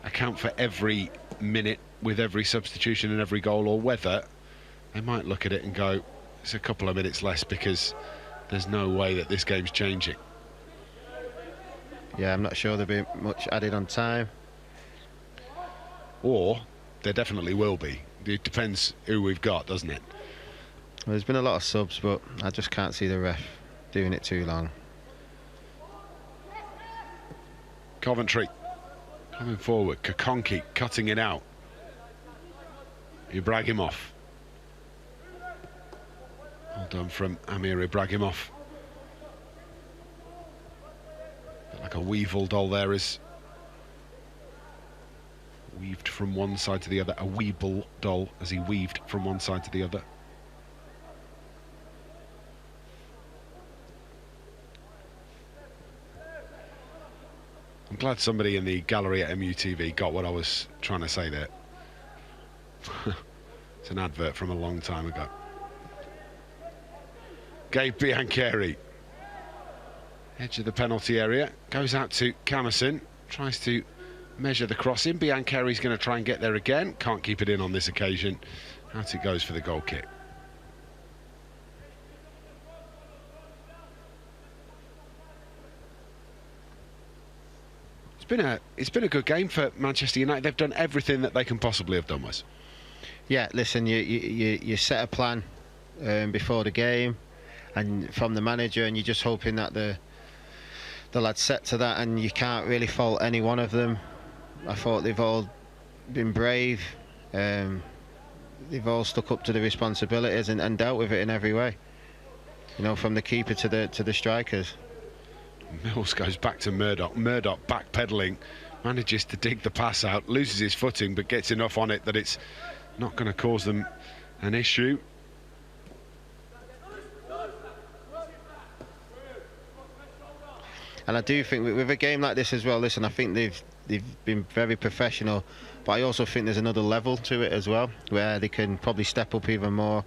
account for every minute with every substitution and every goal, or whether they might look at it and go, it's a couple of minutes less because there's no way that this game's changing. Yeah, I'm not sure there'll be much added on time. Or there definitely will be. It depends who we've got, doesn't it? Well, there's been a lot of subs, but I just can't see the ref doing it too long. Coventry coming forward. Kakonki cutting it out. Ibrahimov. Well done from Amir Ibrahimov. Bit like a Weevil doll there, is weaved from one side to the other. A Weeble doll as he weaved from one side to the other. I'm glad somebody in the gallery at MUTV got what I was trying to say there. It's an advert from a long time ago. Gabe Biancheri, edge of the penalty area, goes out to Camerson, tries to measure the crossing. Biancheri's going to try and get there again, can't keep it in on this occasion. Out it goes for the goal kick. It's been a good game for Manchester United. They've done everything that they can possibly have done, Wes. Yeah, listen, you set a plan before the game, and from the manager, and you're just hoping that the lads set to that, and you can't really fault any one of them. I thought they've all been brave. They've all stuck up to the responsibilities and dealt with it in every way. You know, from the keeper to the strikers. Mills goes back to Murdoch. Murdoch backpedaling, manages to dig the pass out, loses his footing, but gets enough on it that it's not going to cause them an issue. And I do think with a game like this as well, listen, I think they've been very professional, but I also think there's another level to it as well, where they can probably step up even more,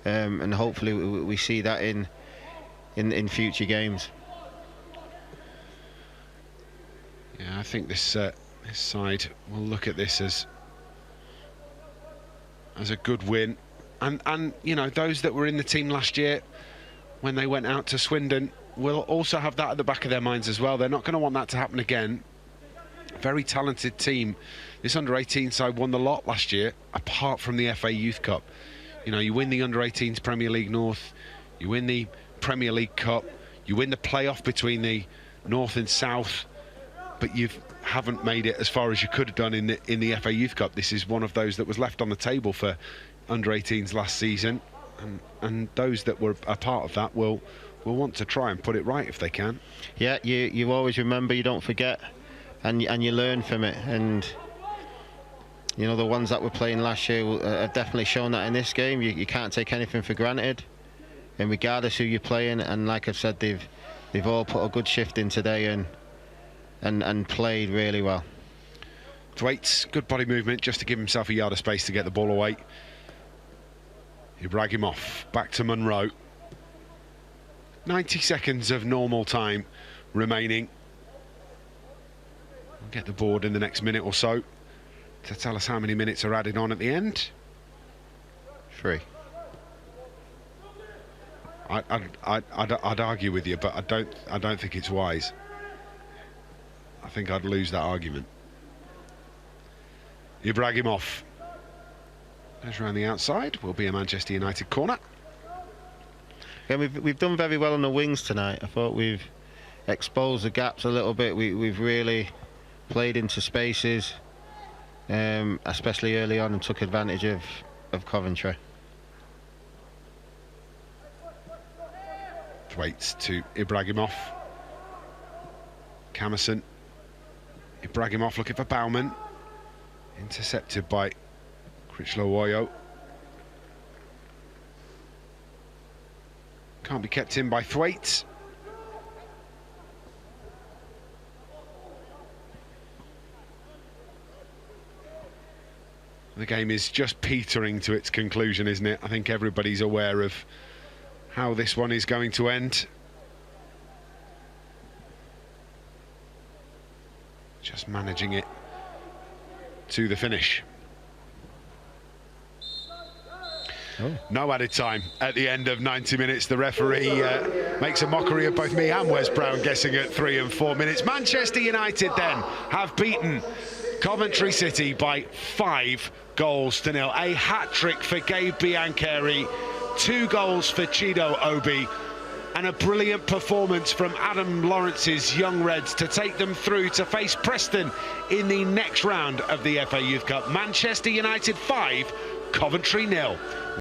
and hopefully we see that in future games. Yeah, I think this side will look at this as a good win, and you know, those that were in the team last year when they went out to Swindon will also have that at the back of their minds as well. They're not going to want that to happen again. Very talented team. This under-18 side won the lot last year, apart from the FA Youth Cup. You know, you win the under-18s Premier League North, you win the Premier League Cup, you win the playoff between the North and South, but you haven't made it as far as you could have done in the FA Youth Cup. This is one of those that was left on the table for under-18s last season, and those that were a part of that will want to try and put it right if they can. Yeah, you always remember, you don't forget, and you learn from it. And You know, the ones that were playing last year have definitely shown that in this game. You can't take anything for granted, and regardless who you're playing. And like I've said, they've all put a good shift in today and played really well. Thwaites, good body movement just to give himself a yard of space to get the ball away. Ibrahimov back to Monroe. 90 seconds of normal time remaining. We'll get the board in the next minute or so to tell us how many minutes are added on at the end. 3. I'd argue with you, but I don't think it's wise. I think I'd lose that argument. Ibrahimov goes around the outside. Will be a Manchester United corner. Yeah, we've done very well on the wings tonight. I thought we've exposed the gaps a little bit. We've really played into spaces, especially early on, and took advantage of Coventry. Thwaites to Ibrahimov. Camerson. Ibrahimov looking for Baumann. Intercepted by Critchlow-Woyo. Can't be kept in by Thwaites. The game is just petering to its conclusion, isn't it? I think everybody's aware of how this one is going to end. Just managing it to the finish. No added time at the end of 90 minutes. The referee makes a mockery of both me and Wes Brown, guessing at 3 and 4 minutes. Manchester United then have beaten Coventry City by 5 goals to nil. A hat-trick for Gabe Biancheri, 2 goals for Chido Obi, and a brilliant performance from Adam Lawrence's Young Reds to take them through to face Preston in the next round of the FA Youth Cup. Manchester United 5, Coventry 0.